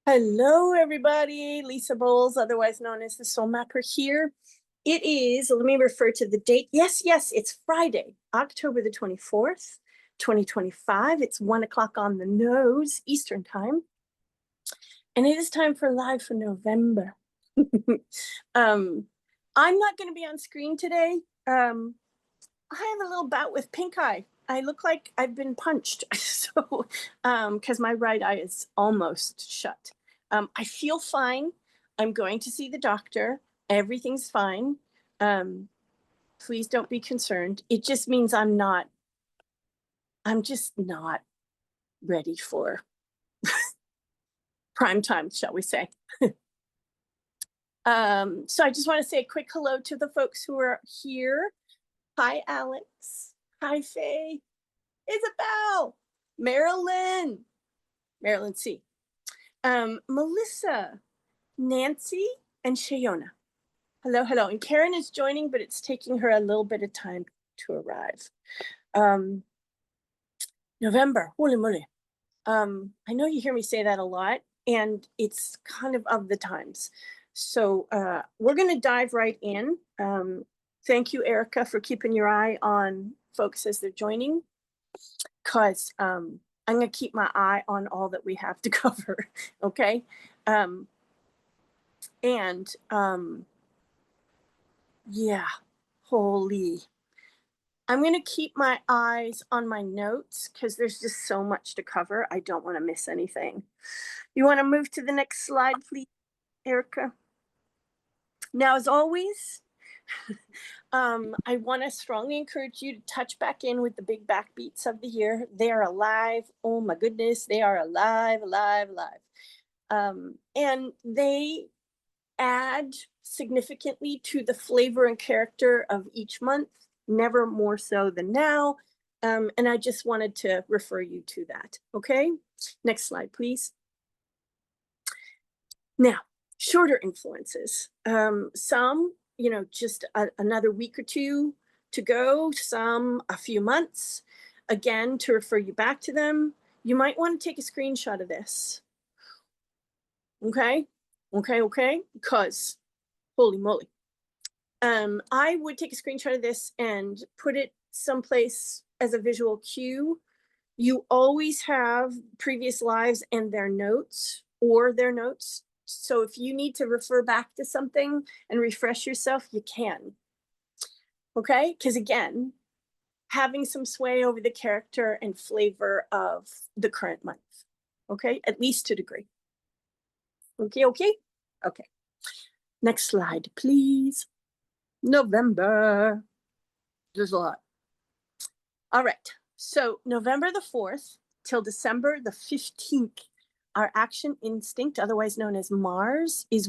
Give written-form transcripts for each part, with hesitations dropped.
Hello, everybody. Lisa Bowles, otherwise known as the Soul Mapper here. It is, let me refer to the date. Yes, it's Friday, October the 24th, 2025. It's 1 o'clock on the nose, Eastern time. And it is time for Live for November. I'm not going to be on screen today. I have a little bout with pink eye. I look like I've been punched. So, because my right eye is almost shut. I feel fine. I'm going to see the doctor. Everything's fine. Please don't be concerned. It just means I'm just not ready for prime time, shall we say. So I just want to say a quick hello to the folks who are here. Hi, Alex. Hi, Faye. Isabel. Marilyn C. Melissa, Nancy, and Shayona. Hello. And Karen is joining, but it's taking her a little bit of time to arrive. November, holy moly. I know you hear me say that a lot, and it's kind of the times. So we're going to dive right in. Thank you, Erica, for keeping your eye on folks as they're joining, because I'm going to keep my eye on all that we have to cover, okay? Yeah, holy. I'm going to keep my eyes on my notes because there's just so much to cover. I don't want to miss anything. You want to move to the next slide, please, Erica? Now, as always, I want to strongly encourage you to touch back in with the big backbeats of the year. They are alive. Oh my goodness, they are alive. And they add significantly to the flavor and character of each month, never more so than now. And I just wanted to refer you to that. Okay, next slide, please. Now, shorter influences. Some, just another week or two to go, some a few months. Again, to refer you back to them, you might want to take a screenshot of this. Okay, because holy moly. I would take a screenshot of this and put it someplace as a visual cue. You always have previous lives and their notes or their notes. So if you need to refer back to something and refresh yourself, you can. Okay? Because again, having some sway over the character and flavor of the current month. Okay? At least to a degree. Okay. Next slide, please. November. There's a lot. All right. So November the 4th till December the 15th, our action instinct, otherwise known as Mars, is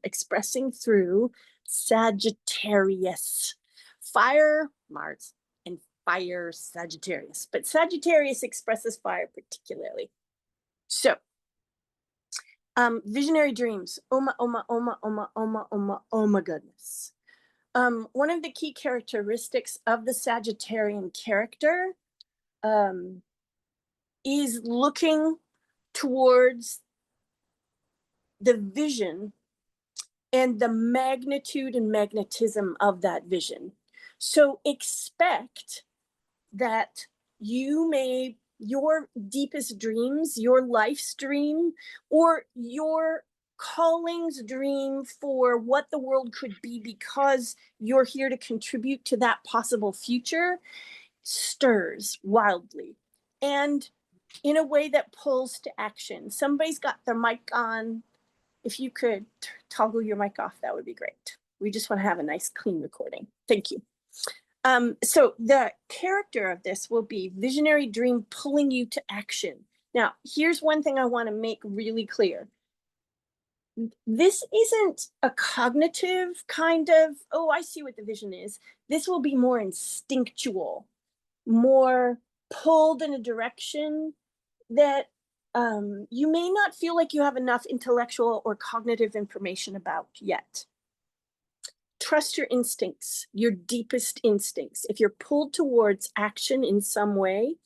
expressing through Sagittarius. Fire, Mars, and fire, Sagittarius. But Sagittarius expresses fire particularly. So, visionary dreams. Oh my goodness. One of the key characteristics of the Sagittarian character is looking towards the vision and the magnitude and magnetism of that vision. So expect that your deepest dreams, your life's dream, or your calling's dream for what the world could be because you're here to contribute to that possible future stirs wildly and in a way that pulls to action. Somebody's got their mic on. If you could toggle your mic off, that would be great. We just want to have a nice clean recording. Thank you. So the character of this will be visionary dream pulling you to action. Now, here's one thing I want to make really clear. This isn't a cognitive kind of, oh, I see what the vision is. This will be more instinctual, more pulled in a direction that you may not feel like you have enough intellectual or cognitive information about yet. Trust your instincts, your deepest instincts. If you're pulled towards action in some way,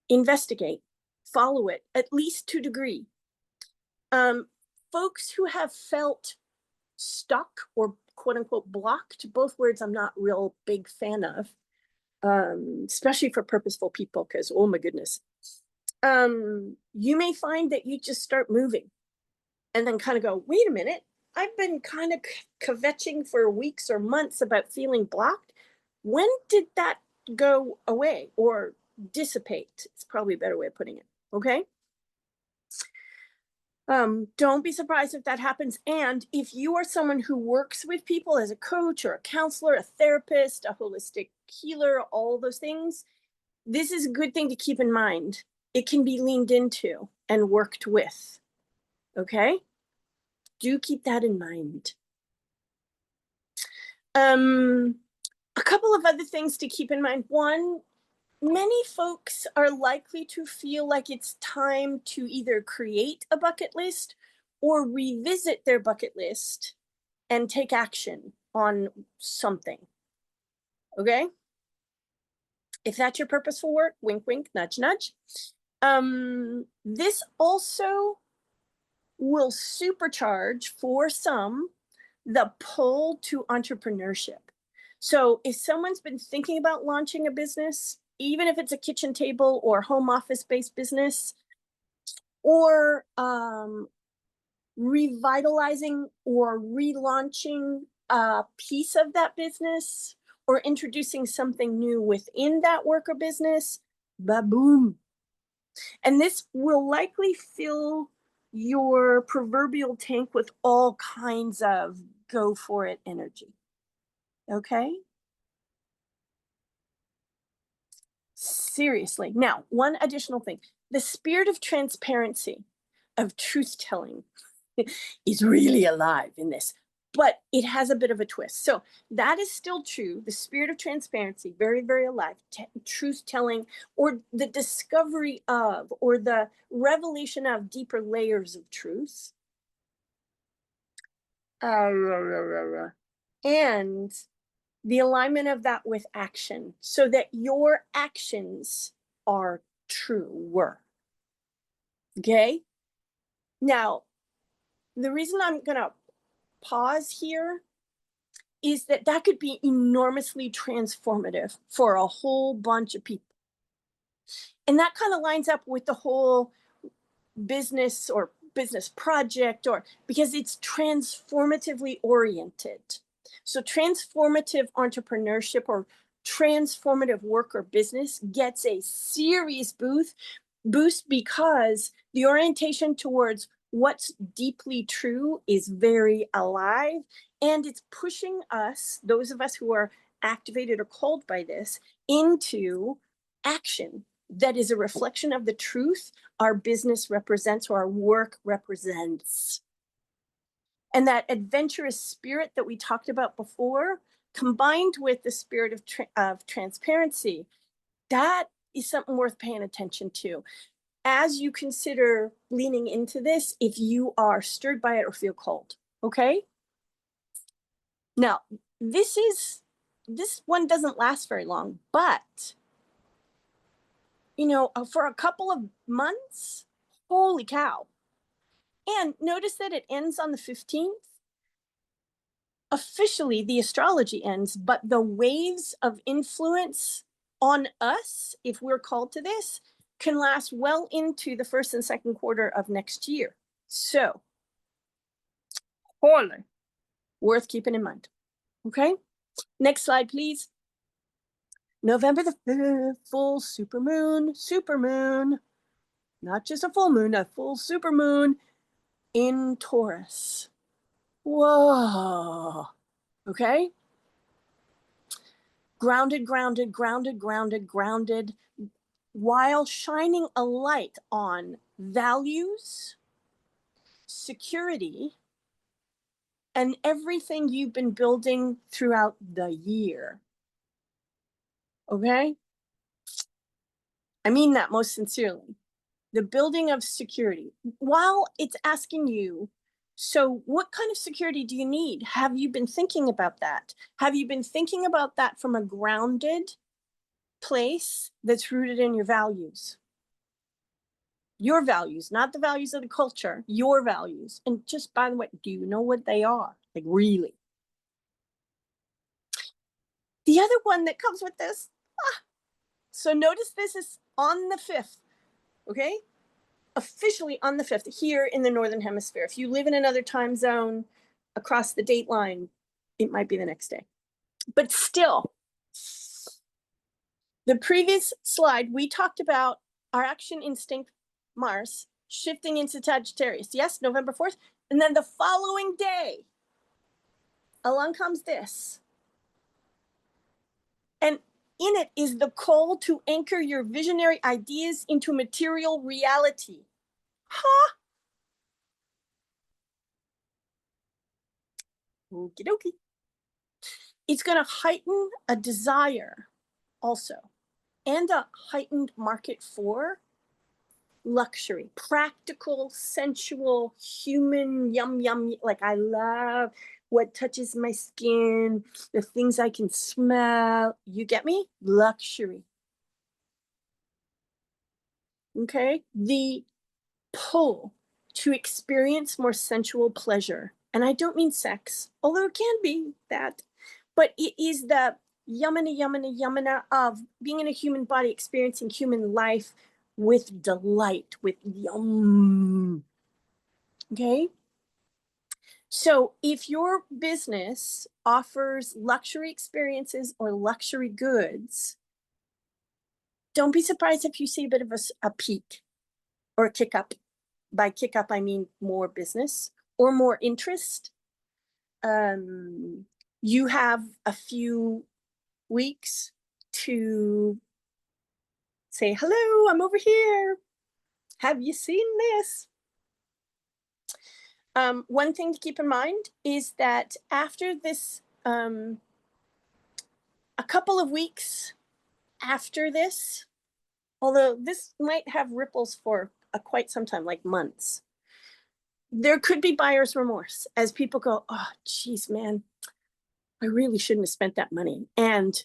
investigate, follow it, at least to a degree. Folks who have felt stuck or quote unquote blocked, both words I'm not real big fan of, especially for purposeful people, because oh my goodness. You may find that you just start moving and then kind of go, wait a minute, I've been kind of kvetching for weeks or months about feeling blocked. When did that go away or dissipate? It's probably a better way of putting it. Okay. Don't be surprised if that happens. And if you are someone who works with people as a coach or a counselor, a therapist, a holistic healer, all those things, this is a good thing to keep in mind. It can be leaned into and worked with. Okay? Do keep that in mind. A couple of other things to keep in mind. One, many folks are likely to feel like it's time to either create a bucket list or revisit their bucket list and take action on something. Okay? If that's your purposeful work, wink, wink, nudge, nudge. This also will supercharge for some the pull to entrepreneurship. So if someone's been thinking about launching a business, even if it's a kitchen table or home office based business, or revitalizing or relaunching a piece of that business, or introducing something new within that work or business, ba-boom. And this will likely fill your proverbial tank with all kinds of go for it energy. Okay? Seriously. Now, one additional thing. The spirit of transparency, of truth telling, is really alive in this, but it has a bit of a twist. So that is still true. The spirit of transparency, very, very alive. Truth telling, or the discovery of, or the revelation of deeper layers of truth. And the alignment of that with action, so that your actions are truer. Okay? Now, the reason I'm going to pause here is that that could be enormously transformative for a whole bunch of people. And that kind of lines up with the whole business or business project, or because it's transformatively oriented. So transformative entrepreneurship or transformative work or business gets a serious boost because the orientation towards what's deeply true is very alive, and it's pushing us, those of us who are activated or called by this, into action that is a reflection of the truth our business represents or our work represents. And that adventurous spirit that we talked about before, combined with the spirit of transparency, that is something worth paying attention to as you consider leaning into this, if you are stirred by it or feel called. Okay? Now, this one doesn't last very long, but for a couple of months, holy cow. And notice that it ends on the 15th. Officially, the astrology ends, but the waves of influence on us, if we're called to this, can last well into the first and second quarter of next year. So, holy, worth keeping in mind. Okay? Next slide, please. November the 5th, full supermoon, not just a full moon, a full supermoon in Taurus. Whoa. Okay? Grounded, while shining a light on values, security, and everything you've been building throughout the year. Okay? I mean that most sincerely. The building of security. While it's asking you, so what kind of security do you need? Have you been thinking about that? Have you been thinking about that from a grounded place that's rooted in your values? Your values, not the values of the culture, your values. And just by the way, do you know what they are? Like, really? The other one that comes with this, so notice this is on the 5th, okay? Officially on the 5th here in the Northern Hemisphere. If you live in another time zone across the date line, it might be the next day. But still, the previous slide, we talked about our action instinct, Mars, shifting into Sagittarius. Yes, November 4th. And then the following day, along comes this. And in it is the call to anchor your visionary ideas into material reality. Huh? Okie dokie. It's going to heighten a desire also, and a heightened market for luxury, practical, sensual, human, yum, yum. Like, I love what touches my skin, the things I can smell. You get me? Luxury. Okay? The pull to experience more sensual pleasure. And I don't mean sex, although it can be that, but it is the yamana of being in a human body, experiencing human life with delight, with yum. Okay? So if your business offers luxury experiences or luxury goods, don't be surprised if you see a bit of a peak or a kick up. By kick up, I mean more business or more interest. You have a few weeks to say, hello, I'm over here. Have you seen this? One thing to keep in mind is that after this, a couple of weeks after this, although this might have ripples for quite some time, like months, there could be buyer's remorse as people go, oh, geez, man, I really shouldn't have spent that money. And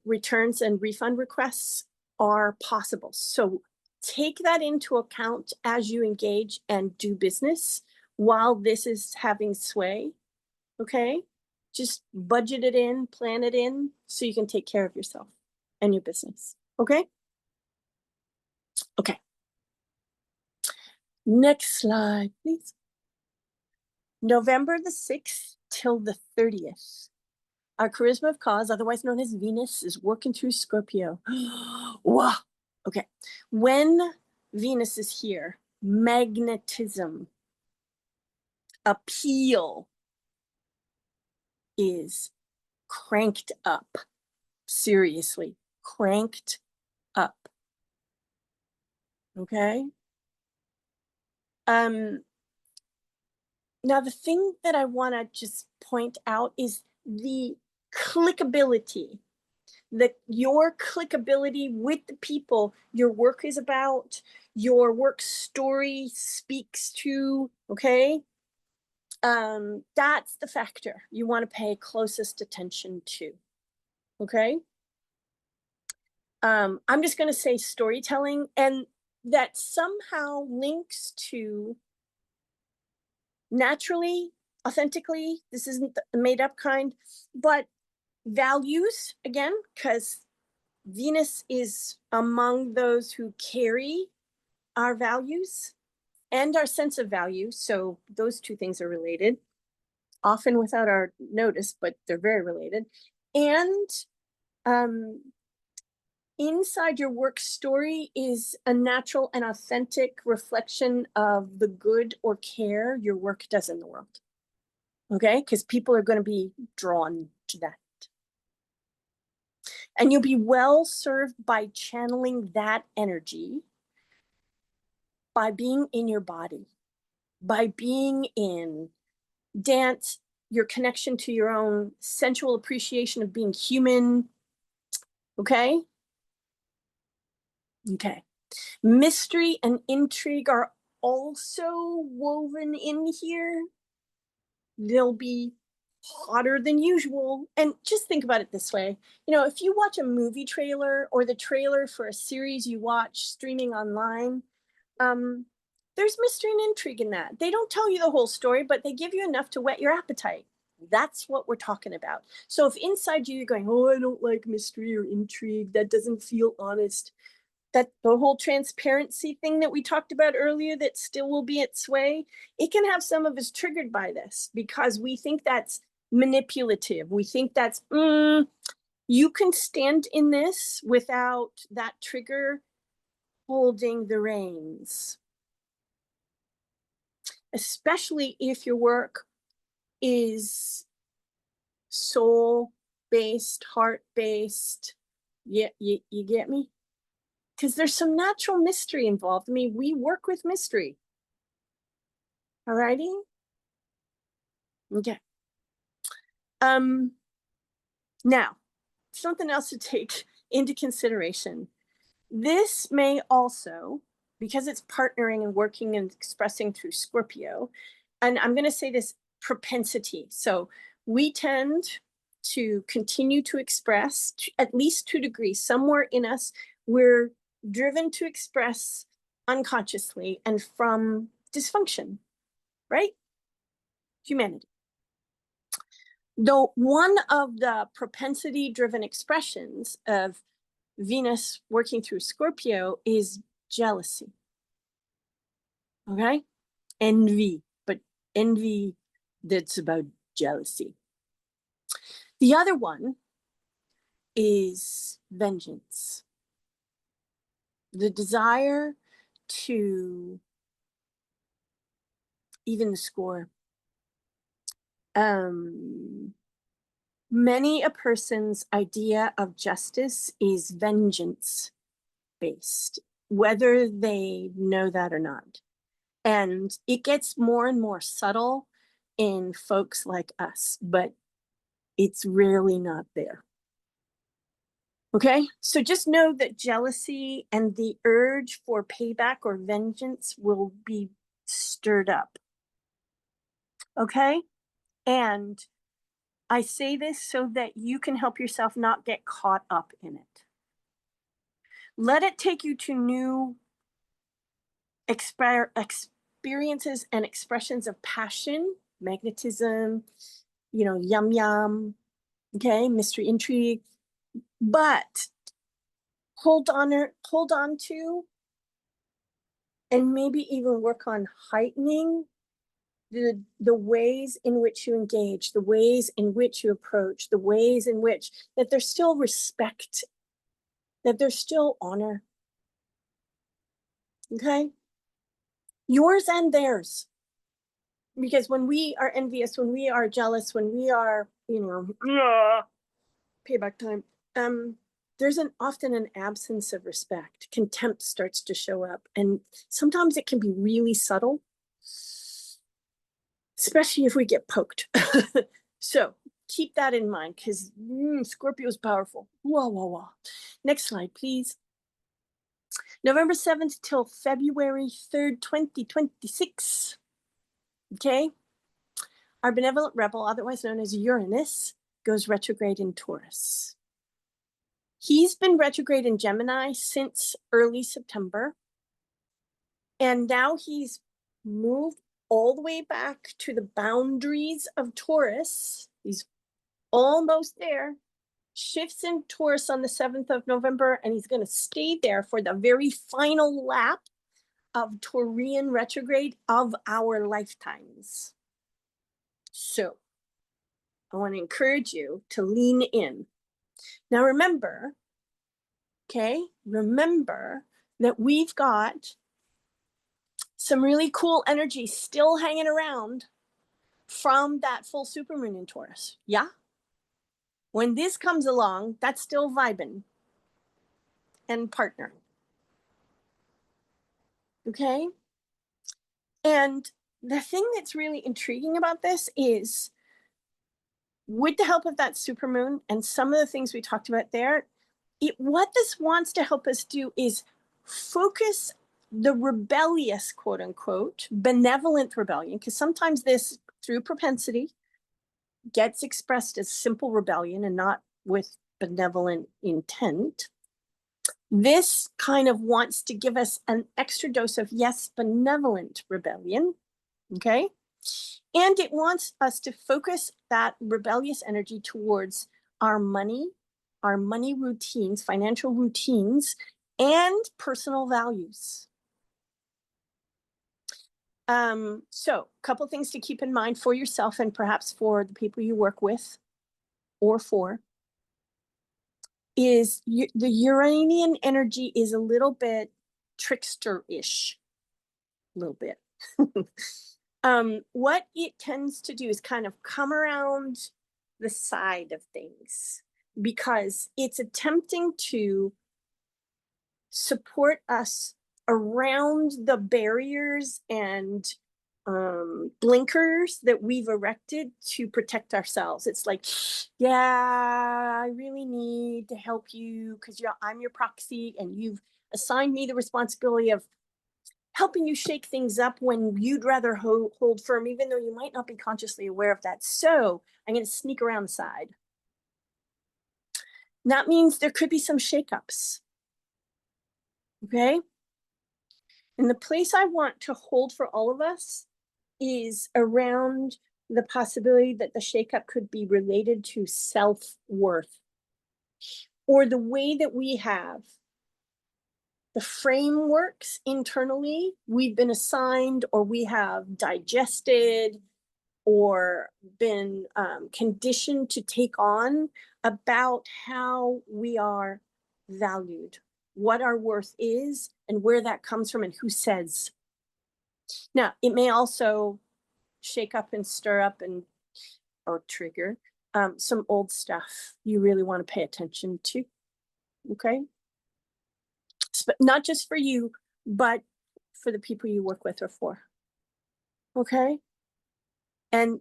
returns and refund requests are possible. So take that into account as you engage and do business while this is having sway. Okay? Just budget it in, plan it in, so you can take care of yourself and your business. Okay? Okay. Next slide, please. November the 6th till the 30th. Our charisma of cause, otherwise known as Venus, is working through Scorpio. Wow. Okay. When Venus is here, magnetism, appeal is cranked up. Seriously, cranked up. Okay. Now the thing that I want to just point out is the clickability. Your clickability with the people your work is about, your work story speaks to, okay? That's the factor you want to pay closest attention to, okay? I'm just going to say storytelling, and that somehow links to naturally, authentically, this isn't the made up kind, but values, again, because Venus is among those who carry our values and our sense of value. So those two things are related, often without our notice, but they're very related. And inside your work story is a natural and authentic reflection of the good or care your work does in the world. Okay? Because people are going to be drawn to that. And you'll be well served by channeling that energy, by being in your body, by being in dance, your connection to your own sensual appreciation of being human. Okay? Okay. Mystery and intrigue are also woven in here. They'll be hotter than usual. And just think about it this way. You know, if you watch a movie trailer or the trailer for a series you watch streaming online, There's mystery and intrigue in that. They don't tell you the whole story, but they give you enough to whet your appetite. That's what we're talking about. So if inside you you're going, oh, I don't like mystery or intrigue, that doesn't feel honest, that the whole transparency thing that we talked about earlier that still will be at sway, it can have some of us triggered by this because we think that's manipulative. We think that's, you can stand in this without that trigger holding the reins. Especially if your work is soul-based, heart-based. Yeah, you get me? Because there's some natural mystery involved. I mean, we work with mystery. All righty? Okay. Now, something else to take into consideration. This may also, because it's partnering and working and expressing through Scorpio, and I'm going to say this propensity. So we tend to continue to express, at least to a degree, somewhere in us, we're driven to express unconsciously and from dysfunction, right? Humanity. Though one of the propensity-driven expressions of Venus working through Scorpio is jealousy. Okay? Envy, but envy that's about jealousy. The other one is vengeance. The desire to even the score. Many a person's idea of justice is vengeance based, whether they know that or not. And it gets more and more subtle in folks like us, but it's rarely not there. Okay, so just know that jealousy and the urge for payback or vengeance will be stirred up. Okay, and I say this so that you can help yourself not get caught up in it. Let it take you to new experiences and expressions of passion, magnetism, yum yum, okay, mystery, intrigue, but hold on to, and maybe even work on heightening the ways in which you engage, the ways in which you approach, the ways in which that there's still respect, that there's still honor. Okay? Yours and theirs. Because when we are envious, when we are jealous, when we are, payback time, there's often an absence of respect. Contempt starts to show up. And sometimes it can be really subtle, especially if we get poked. So keep that in mind because Scorpio is powerful. Whoa, whoa, whoa. Next slide, please. November 7th till February 3rd, 2026. Okay. Our benevolent rebel, otherwise known as Uranus, goes retrograde in Taurus. He's been retrograde in Gemini since early September. And now he's moved all the way back to the boundaries of Taurus. He's almost there. Shifts in Taurus on the 7th of November, and he's going to stay there for the very final lap of Taurian retrograde of our lifetimes. So I want to encourage you to lean in. Now remember that we've got some really cool energy still hanging around from that full supermoon in Taurus. Yeah? When this comes along, that's still vibing and partnering. Okay? And the thing that's really intriguing about this is, with the help of that supermoon and some of the things we talked about there, what this wants to help us do is focus the rebellious, quote unquote, benevolent rebellion, because sometimes this, through propensity, gets expressed as simple rebellion and not with benevolent intent. This kind of wants to give us an extra dose of, yes, benevolent rebellion, okay? And it wants us to focus that rebellious energy towards our money routines, financial routines, and personal values. So a couple things to keep in mind for yourself and perhaps for the people you work with or for is the Uranian energy is a little bit trickster-ish, a little bit. What it tends to do is kind of come around the side of things because it's attempting to support us around the barriers and blinkers that we've erected to protect ourselves. It's like, yeah, I really need to help you because I'm your proxy and you've assigned me the responsibility of helping you shake things up when you'd rather hold firm, even though you might not be consciously aware of that. So I'm going to sneak around the side. That means there could be some shakeups. Okay? And the place I want to hold for all of us is around the possibility that the shakeup could be related to self-worth or the way that we have the frameworks internally we've been assigned or we have digested or been conditioned to take on about how we are valued, what our worth is, and where that comes from and who says. Now, it may also shake up and stir up or trigger some old stuff you really want to pay attention to, okay? But not just for you, but for the people you work with or for, okay? And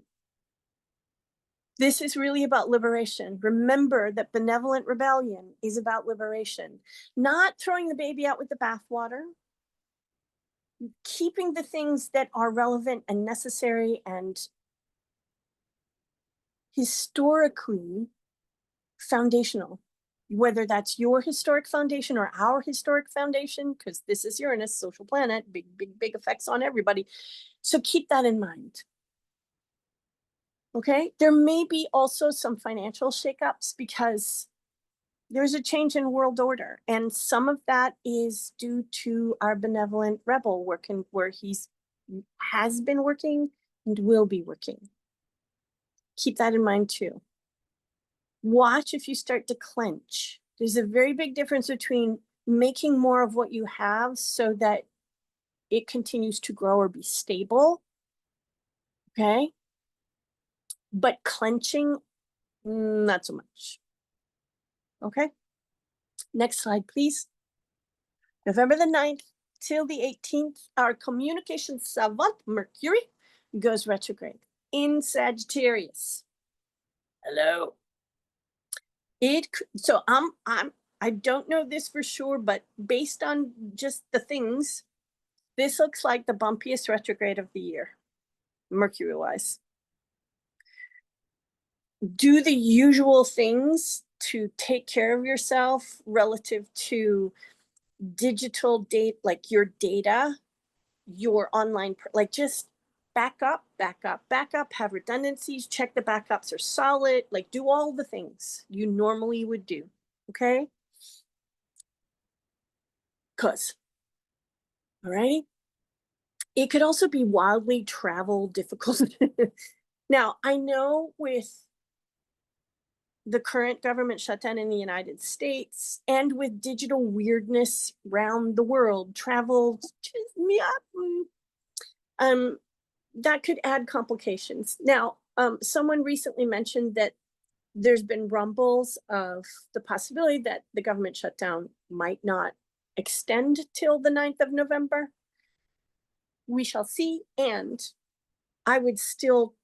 this is really about liberation. Remember that benevolent rebellion is about liberation, not throwing the baby out with the bathwater, keeping the things that are relevant and necessary and historically foundational, whether that's your historic foundation or our historic foundation, because this is Uranus, social planet, big effects on everybody. So keep that in mind. Okay, there may be also some financial shakeups because there's a change in world order, and some of that is due to our benevolent rebel working where has been working and will be working. Keep that in mind too. Watch if you start to clench. There's a very big difference between making more of what you have so that it continues to grow or be stable, okay? But clenching, not so much. Okay, next slide, please. November the 9th till the 18th, our communication savant, Mercury, goes retrograde in Sagittarius. Hello. So I don't know this for sure, but based on just the things, this looks like the bumpiest retrograde of the year, Mercury-wise. Do the usual things to take care of yourself relative to digital data, like your data, your online, like just back up, have redundancies, check the backups are solid, like do all the things you normally would do, okay? All right? It could also be wildly travel difficult. Now, I know with the current government shutdown in the United States and with digital weirdness around the world, travel, that could add complications. Now, someone recently mentioned that there's been rumbles of the possibility that the government shutdown might not extend till the 9th of November. We shall see. And I would still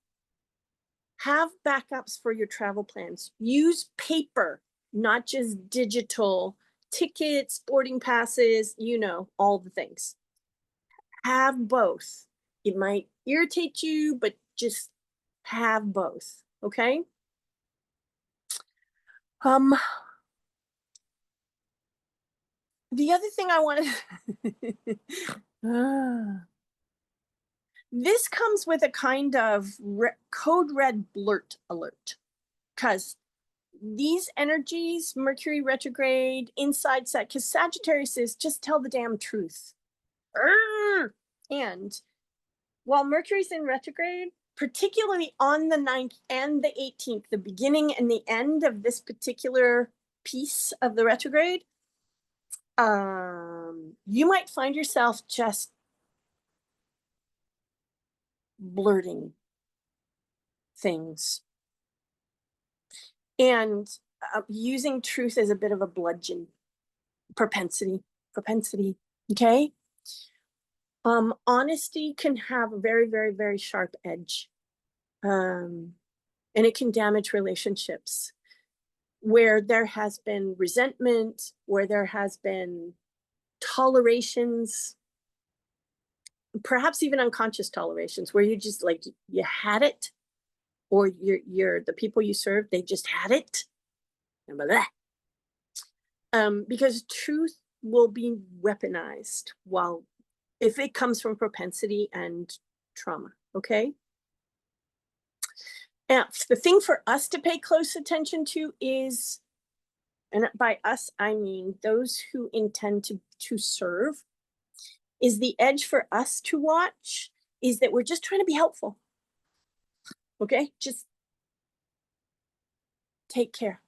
have backups for your travel plans. Use paper, not just digital tickets, boarding passes, all the things. Have both. It might irritate you, but just have both, okay? The other thing I want to this comes with a kind of code red blurt alert, because these energies, Mercury retrograde, inside set, because Sagittarius is just tell the damn truth. And while Mercury's in retrograde, particularly on the 9th and the 18th, the beginning and the end of this particular piece of the retrograde, you might find yourself just blurting things and using truth as a bit of a bludgeon. Propensity. Okay. Honesty can have a very, very, very sharp edge. And it can damage relationships where there has been resentment, where there has been tolerations, perhaps even unconscious tolerations, where you just like, you had it, or you're the people you serve, they just had it. Because truth will be weaponized if it comes from propensity and trauma, okay? And the thing for us to pay close attention to is, and by us, I mean those who intend to serve, is the edge for us to watch is that we're just trying to be helpful. Okay? Just take care.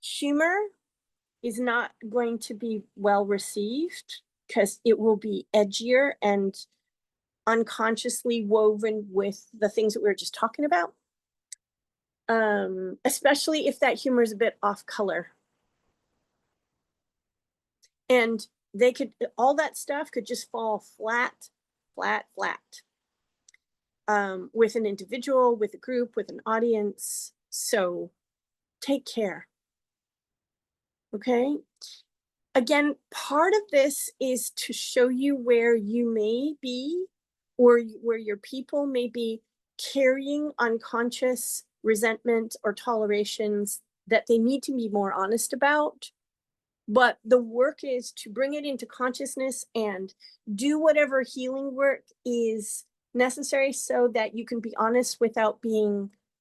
Humor is not going to be well received because it will be edgier and unconsciously woven with the things that we were just talking about. Especially if that humor is a bit off color. And all that stuff could just fall flat, with an individual, with a group, with an audience. So take care. Okay. Again, part of this is to show you where you may be, or where your people may be carrying unconscious resentment or tolerations that they need to be more honest about. But the work is to bring it into consciousness and do whatever healing work is necessary so that you can be honest without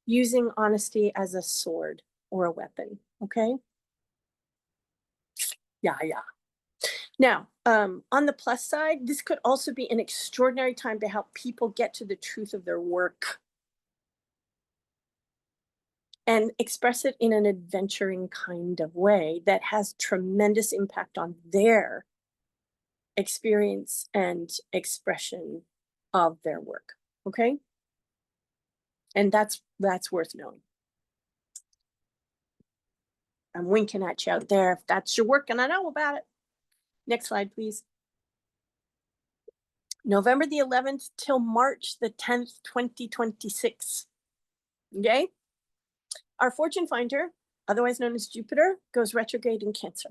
using honesty as a sword or a weapon. Okay. Yeah. Now, on the plus side, this could also be an extraordinary time to help people get to the truth of their work and express it in an adventuring kind of way that has tremendous impact on their experience and expression of their work. Okay. And that's worth knowing. I'm winking at you out there if that's your work and I know about it. Next slide, please. November the 11th till March the 10th, 2026. Okay. Our fortune finder, otherwise known as Jupiter, goes retrograde in Cancer.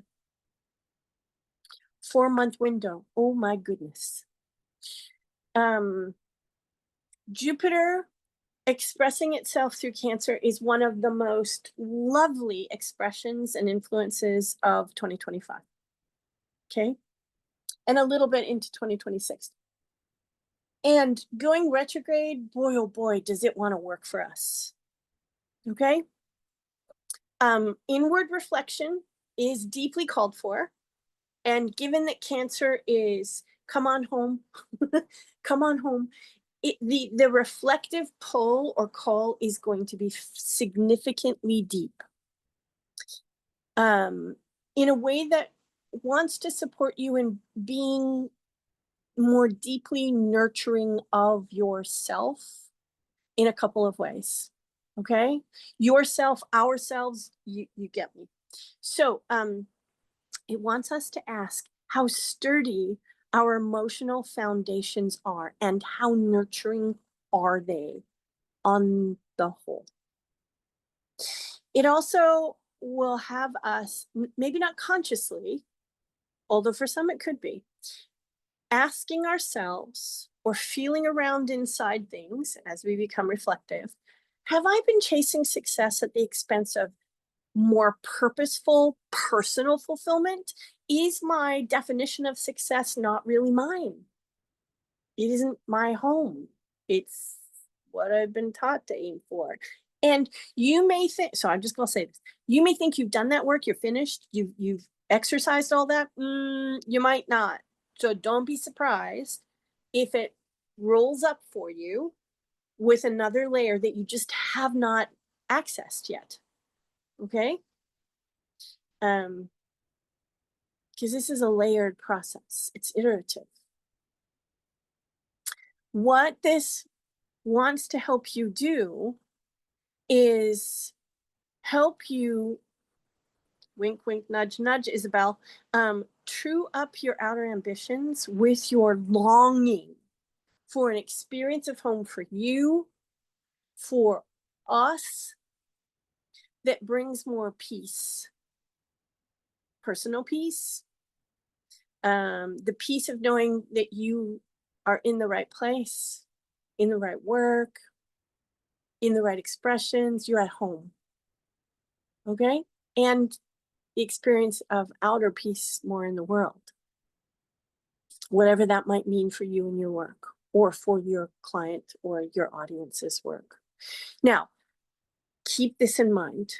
4-month window. Oh my goodness. Jupiter expressing itself through Cancer is one of the most lovely expressions and influences of 2025. Okay. And a little bit into 2026. And going retrograde, boy, oh boy, does it want to work for us. Okay. Inward reflection is deeply called for. And given that Cancer is come on home, come on home, the reflective pull or call is going to be significantly deep. In a way that wants to support you in being more deeply nurturing of yourself in a couple of ways. Okay? Yourself, ourselves, you get me. So it wants us to ask how sturdy our emotional foundations are and how nurturing are they on the whole. It also will have us, maybe not consciously, although for some it could be, asking ourselves or feeling around inside things as we become reflective. Have I been chasing success at the expense of more purposeful, personal fulfillment? Is my definition of success not really mine? It isn't my home. It's what I've been taught to aim for. And you may think, so I'm just going to say this, you may think you've done that work, you're finished, you've exercised all that. You might not. So don't be surprised if it rolls up for you with another layer that you just have not accessed yet. Okay? Because this is a layered process. It's iterative. What this wants to help you do is help you, wink, wink, nudge, nudge, Isabel, true up your outer ambitions with your longing for an experience of home for you, for us, that brings more peace, personal peace, the peace of knowing that you are in the right place, in the right work, in the right expressions, you're at home. Okay? And the experience of outer peace more in the world, whatever that might mean for you and your work, or for your client or your audience's work. Now, keep this in mind.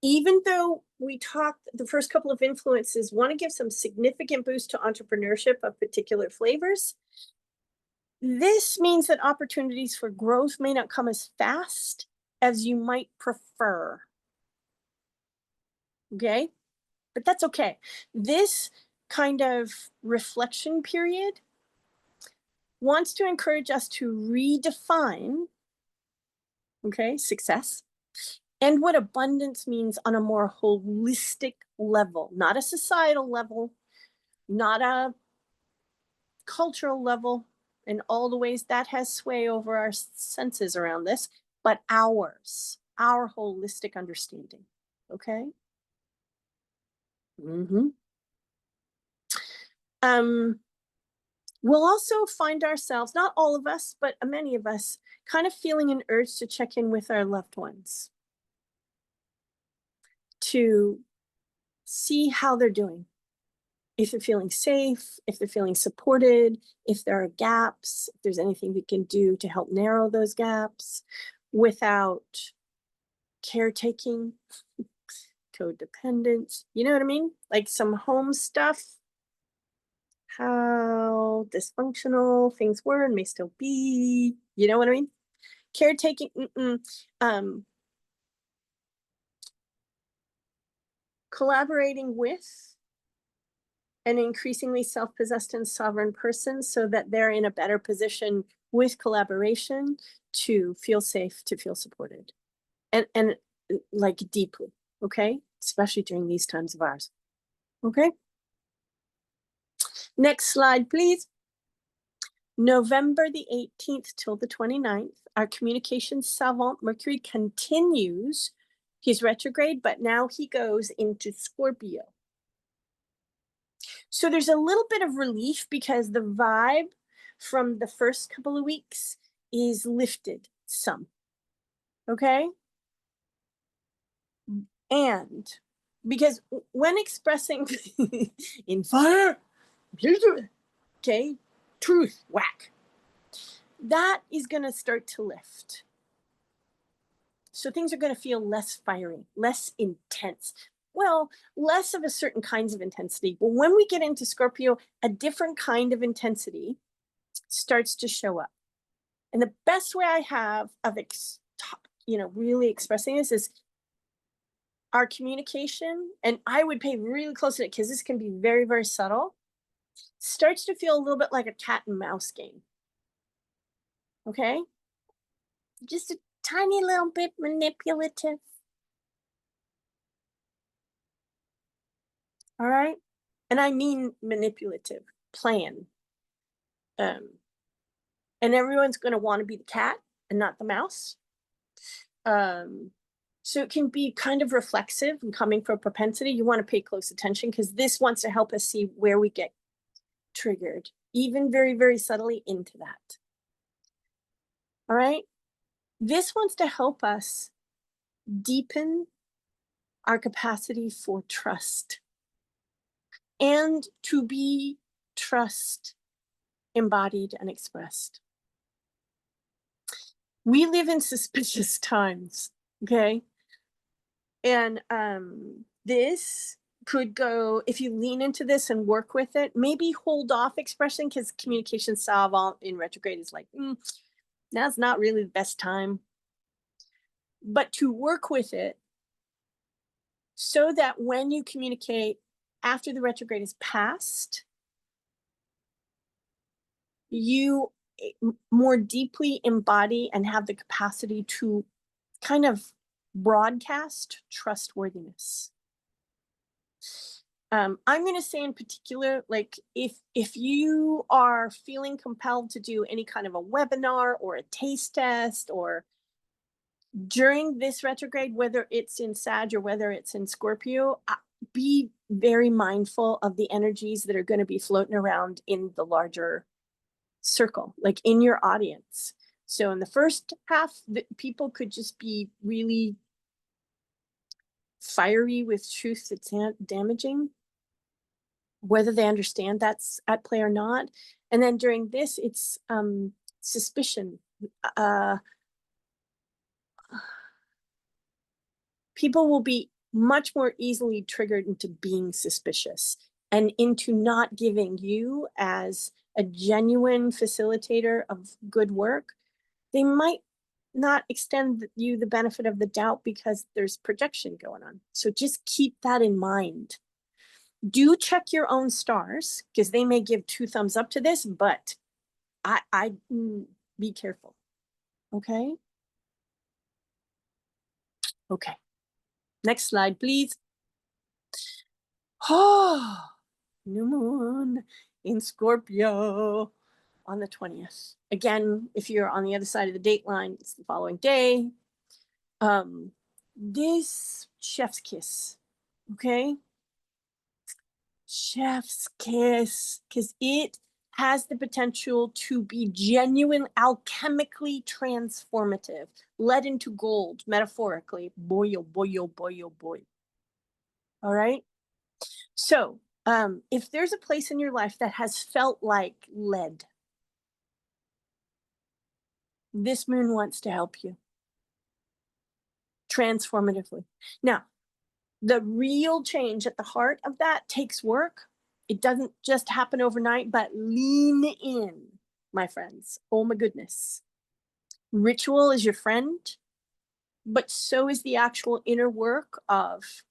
Even though we talked, the first couple of influences want to give some significant boost to entrepreneurship of particular flavors, this means that opportunities for growth may not come as fast as you might prefer. Okay? But that's okay. This kind of reflection period wants to encourage us to redefine, okay, success and what abundance means on a more holistic level, not a societal level, not a cultural level, and all the ways that has sway over our senses around this, but ours, our holistic understanding. Okay? We'll also find ourselves, not all of us, but many of us, kind of feeling an urge to check in with our loved ones, to see how they're doing, if they're feeling safe, if they're feeling supported, if there are gaps, if there's anything we can do to help narrow those gaps without caretaking, codependence, you know what I mean? Like some home stuff, how dysfunctional things were and may still be, you know what I mean? Caretaking, collaborating with an increasingly self-possessed and sovereign person so that they're in a better position with collaboration to feel safe, to feel supported, and like deeply, okay? Especially during these times of ours, okay? Next slide, please. November the 18th till the 29th, our communications savant Mercury continues his retrograde, but now he goes into Scorpio. So there's a little bit of relief because the vibe from the first couple of weeks is lifted some, okay? And because when expressing in fire, okay, truth, whack, that is going to start to lift. So things are going to feel less fiery, less intense. Well, less of a certain kinds of intensity. But when we get into Scorpio, a different kind of intensity starts to show up. And the best way I have of really expressing this is our communication, and I would pay really close to it because this can be very, very subtle, starts to feel a little bit like a cat and mouse game. Okay? Just a tiny little bit manipulative. All right? And I mean manipulative, plan. And everyone's going to want to be the cat and not the mouse. So it can be kind of reflexive and coming from propensity. You want to pay close attention because this wants to help us see where we get triggered, even very, very subtly into that. All right? This wants to help us deepen our capacity for trust and to be trust embodied and expressed. We live in suspicious times, okay? And this could go, if you lean into this and work with it, maybe hold off expression, because communication style in retrograde is like, now's not really the best time. But to work with it so that when you communicate after the retrograde is passed, you more deeply embody and have the capacity to kind of broadcast trustworthiness. I'm going to say in particular, like if you are feeling compelled to do any kind of a webinar or a taste test, or during this retrograde, whether it's in Sag or whether it's in Scorpio, be very mindful of the energies that are going to be floating around in the larger circle, like in your audience. So in the first half, people could just be really fiery with truth that's damaging, whether they understand that's at play or not. And then during this, it's suspicion. People will be much more easily triggered into being suspicious and into not giving you as a genuine facilitator of good work. They might not extend you the benefit of the doubt because there's projection going on. So just keep that in mind. Do check your own stars, because they may give 2 thumbs up to this, but I be careful. Okay. Okay. Next slide, please. Oh, new moon in Scorpio on the 20th. Again, if you're on the other side of the date line, it's the following day. This chef's kiss, okay? Chef's kiss, because it has the potential to be genuine, alchemically transformative, led into gold, metaphorically. Boy, oh boy, oh boy, oh boy. All right? So, if there's a place in your life that has felt like lead, this moon wants to help you transformatively. Now, the real change at the heart of that takes work. It doesn't just happen overnight, but lean in, my friends. Oh my goodness. Ritual is your friend, but so is the actual inner work of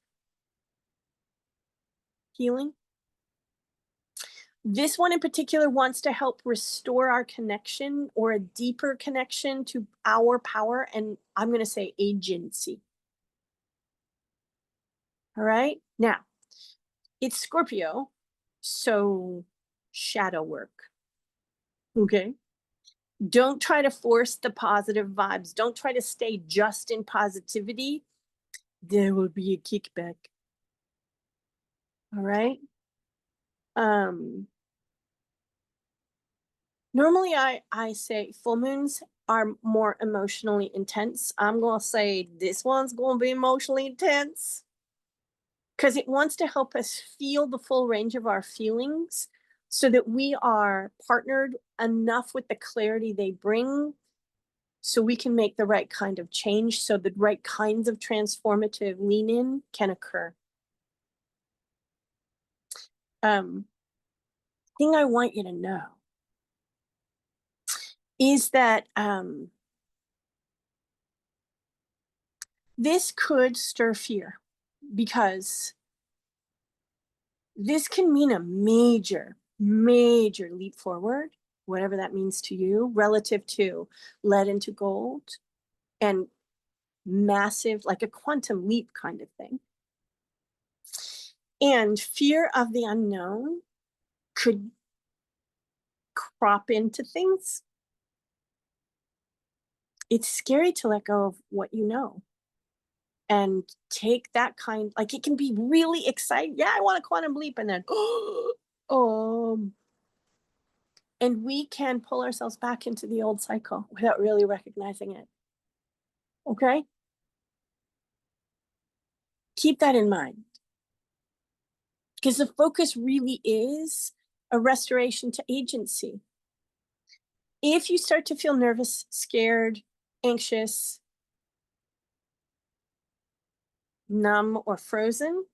healing. This one in particular wants to help restore our connection, or a deeper connection to our power, and I'm going to say agency. All right. Now, it's Scorpio, so shadow work. Okay. Don't try to force the positive vibes. Don't try to stay just in positivity. There will be a kickback. All right. Normally I say full moons are more emotionally intense. I'm going to say this one's going to be emotionally intense, because it wants to help us feel the full range of our feelings, so that we are partnered enough with the clarity they bring, so we can make the right kind of change, so the right kinds of transformative lean in can occur. Thing I want you to know is that this could stir fear, because this can mean a major, major leap forward, whatever that means to you, relative to lead into gold, and massive, like a quantum leap kind of thing. And fear of the unknown could crop into things. It's scary to let go of what you know and take that kind, like it can be really exciting. Yeah, I want a quantum leap, and then and we can pull ourselves back into the old cycle without really recognizing it. Okay. Keep that in mind. Because the focus really is a restoration to agency. If you start to feel nervous, scared, anxious, numb, or frozen,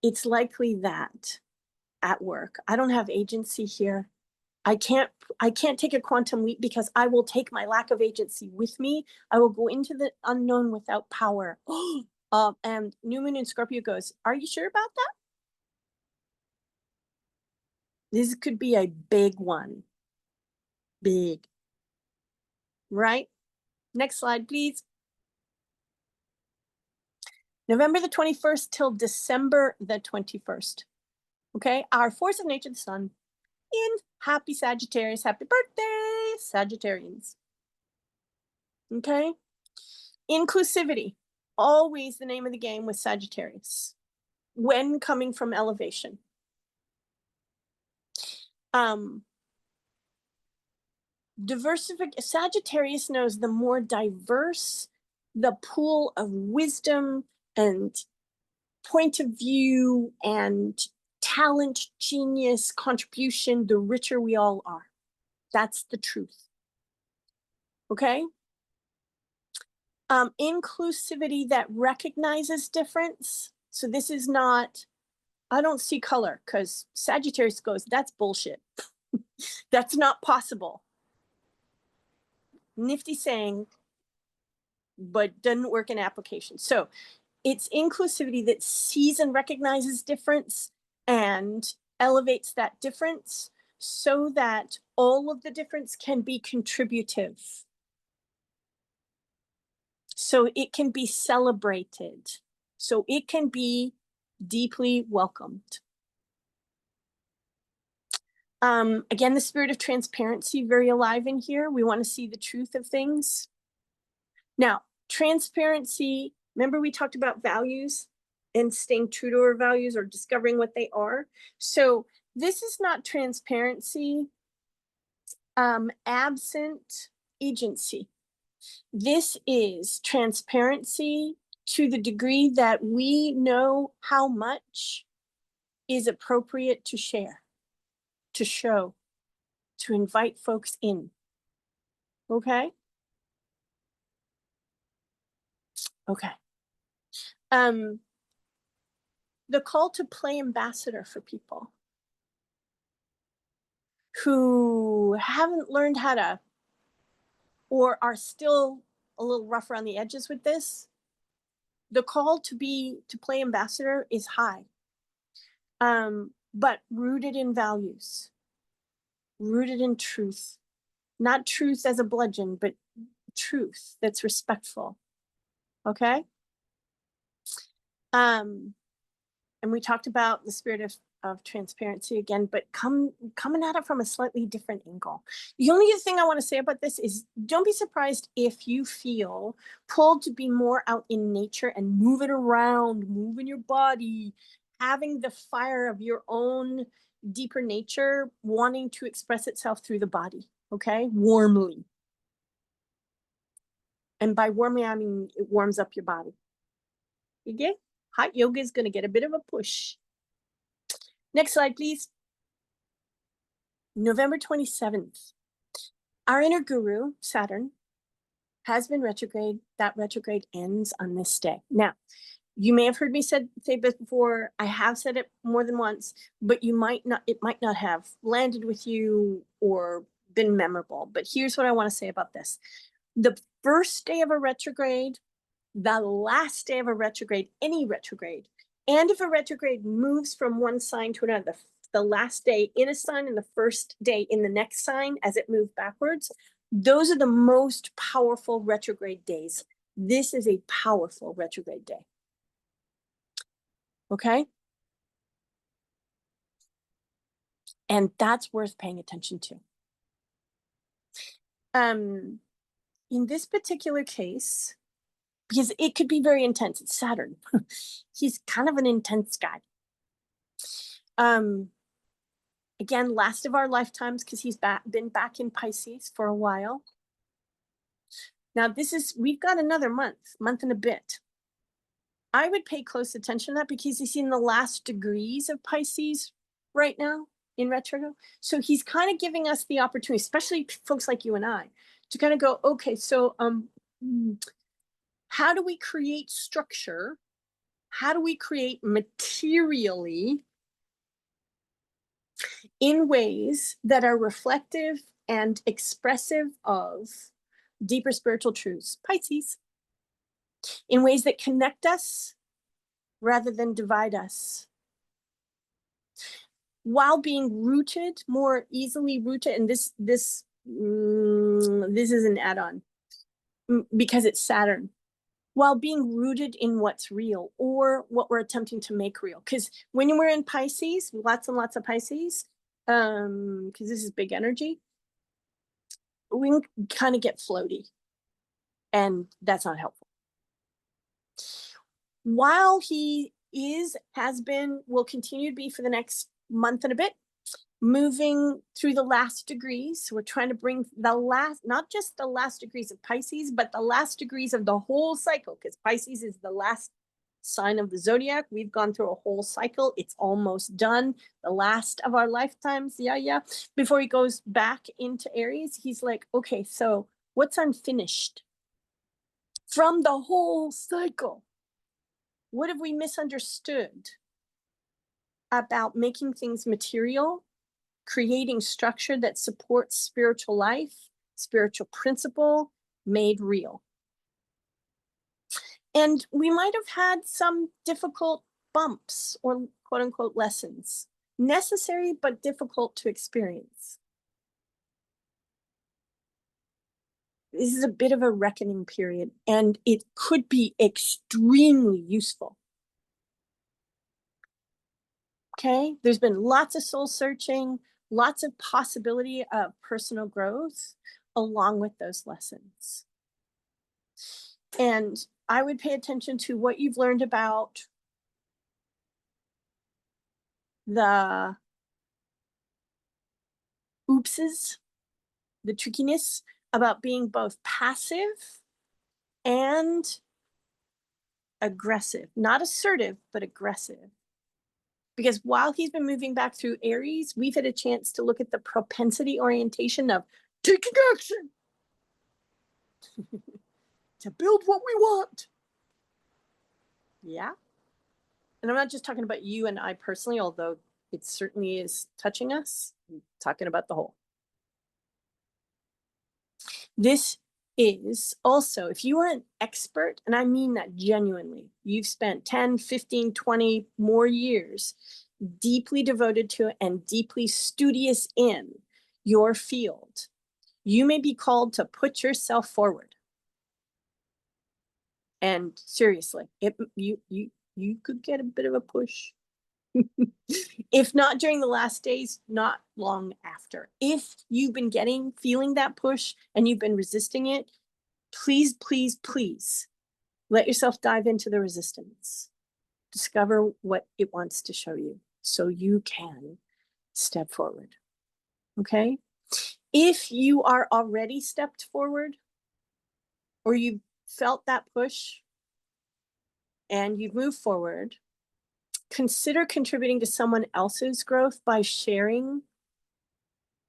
it's likely that at work, I don't have agency here. I can't take a quantum leap because I will take my lack of agency with me. I will go into the unknown without power. And New Moon in Scorpio goes, are you sure about that? This could be a big one. Big. Right? Next slide, please. November the 21st till December the 21st. Okay, our force of nature, the sun, in happy Sagittarius. Happy birthday, Sagittarians. Okay, inclusivity, always the name of the game with Sagittarius when coming from elevation. Sagittarius knows the more diverse the pool of wisdom and point of view and talent, genius, contribution, the richer we all are. That's the truth. Okay? Inclusivity that recognizes difference. So this is not, I don't see color, because Sagittarius goes, that's bullshit. That's not possible. Nifty saying, but doesn't work in application. So it's inclusivity that sees and recognizes difference and elevates that difference so that all of the difference can be contributive. So it can be celebrated. So it can be deeply welcomed. Again, the spirit of transparency very alive in here. We want to see the truth of things. Now, transparency, remember we talked about values and staying true to our values or discovering what they are. So this is not transparency absent agency. This is transparency to the degree that we know how much is appropriate to share, to show, to invite folks in. Okay? Okay. The call to play ambassador for people who haven't learned how to, or are still a little rough around the edges with this, the call to play ambassador is high, but rooted in values, rooted in truth, not truth as a bludgeon, but truth that's respectful. Okay. And we talked about the spirit of transparency again, but coming at it from a slightly different angle. The only thing I want to say about this is don't be surprised if you feel pulled to be more out in nature and move it around, moving your body, having the fire of your own deeper nature wanting to express itself through the body, okay? Warmly. And by warmly, I mean it warms up your body. You get? Hot yoga is going to get a bit of a push. Next slide, please. November 27th. Our inner guru, Saturn, has been retrograde. That retrograde ends on this day. Now, you may have heard me say this before. I have said it more than once, but it might not have landed with you or been memorable. But here's what I want to say about this. The first day of a retrograde, the last day of a retrograde, any retrograde, and if a retrograde moves from one sign to another, the last day in a sign and the first day in the next sign as it moves backwards, those are the most powerful retrograde days. This is a powerful retrograde day. Okay? And that's worth paying attention to. In this particular case, because it could be very intense, it's Saturn. He's kind of an intense guy. Again, last of our lifetimes, because he's been back in Pisces for a while. Now we've got another month and a bit. I would pay close attention to that because he's in the last degrees of Pisces right now in retrograde. So he's kind of giving us the opportunity, especially folks like you and I, to kind of go, okay, so how do we create structure? How do we create materially in ways that are reflective and expressive of deeper spiritual truths, Pisces, in ways that connect us rather than divide us, while being rooted, more easily rooted, and this is an add-on because it's Saturn, while being rooted in what's real or what we're attempting to make real. Because when we're in Pisces, lots and lots of Pisces, because this is big energy, we can kind of get floaty, and that's not helpful. While he will continue to be for the next month and a bit, moving through the last degrees. So we're trying to bring not just the last degrees of Pisces, but the last degrees of the whole cycle, because Pisces is the last sign of the zodiac. We've gone through a whole cycle. It's almost done. The last of our lifetimes. Yeah. Before he goes back into Aries, he's like, okay, so what's unfinished from the whole cycle? What have we misunderstood about making things material, creating structure that supports spiritual life, spiritual principle made real? And we might have had some difficult bumps or quote unquote lessons, necessary but difficult to experience. This is a bit of a reckoning period, and it could be extremely useful. Okay, there's been lots of soul searching, lots of possibility of personal growth along with those lessons. And I would pay attention to what you've learned about the oopses, the trickiness about being both passive and aggressive, not assertive, but aggressive. Because while he's been moving back through Aries, we've had a chance to look at the propensity orientation of taking action to build what we want. Yeah. And I'm not just talking about you and I personally, although it certainly is touching us. I'm talking about the whole. This is also, if you are an expert, and I mean that genuinely, you've spent 10, 15, 20 more years deeply devoted to and deeply studious in your field, you may be called to put yourself forward. And seriously, you could get a bit of a push. If not during the last days, not long after. If you've been feeling that push and you've been resisting it, please, please, please let yourself dive into the resistance. Discover what it wants to show you so you can step forward. Okay? If you are already stepped forward or you've felt that push and you've moved forward, consider contributing to someone else's growth by sharing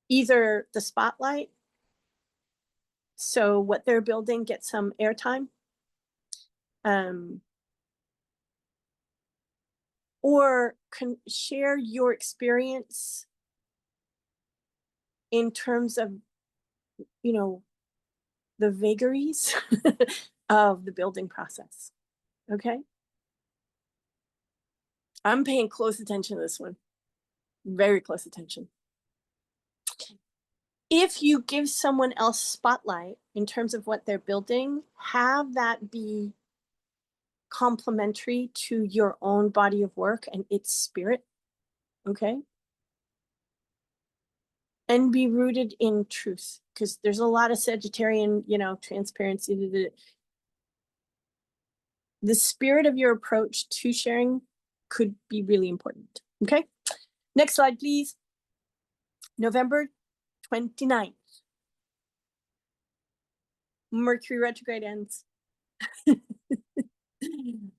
either the spotlight, so what they're building gets some airtime, or share your experience in terms of, the vagaries of the building process. Okay? I'm paying close attention to this one. Very close attention. If you give someone else spotlight in terms of what they're building, have that be complementary to your own body of work and its spirit. Okay? And be rooted in truth, because there's a lot of Sagittarian, transparency. The spirit of your approach to sharing could be really important. Okay? Next slide, please. November 29th. Mercury retrograde ends.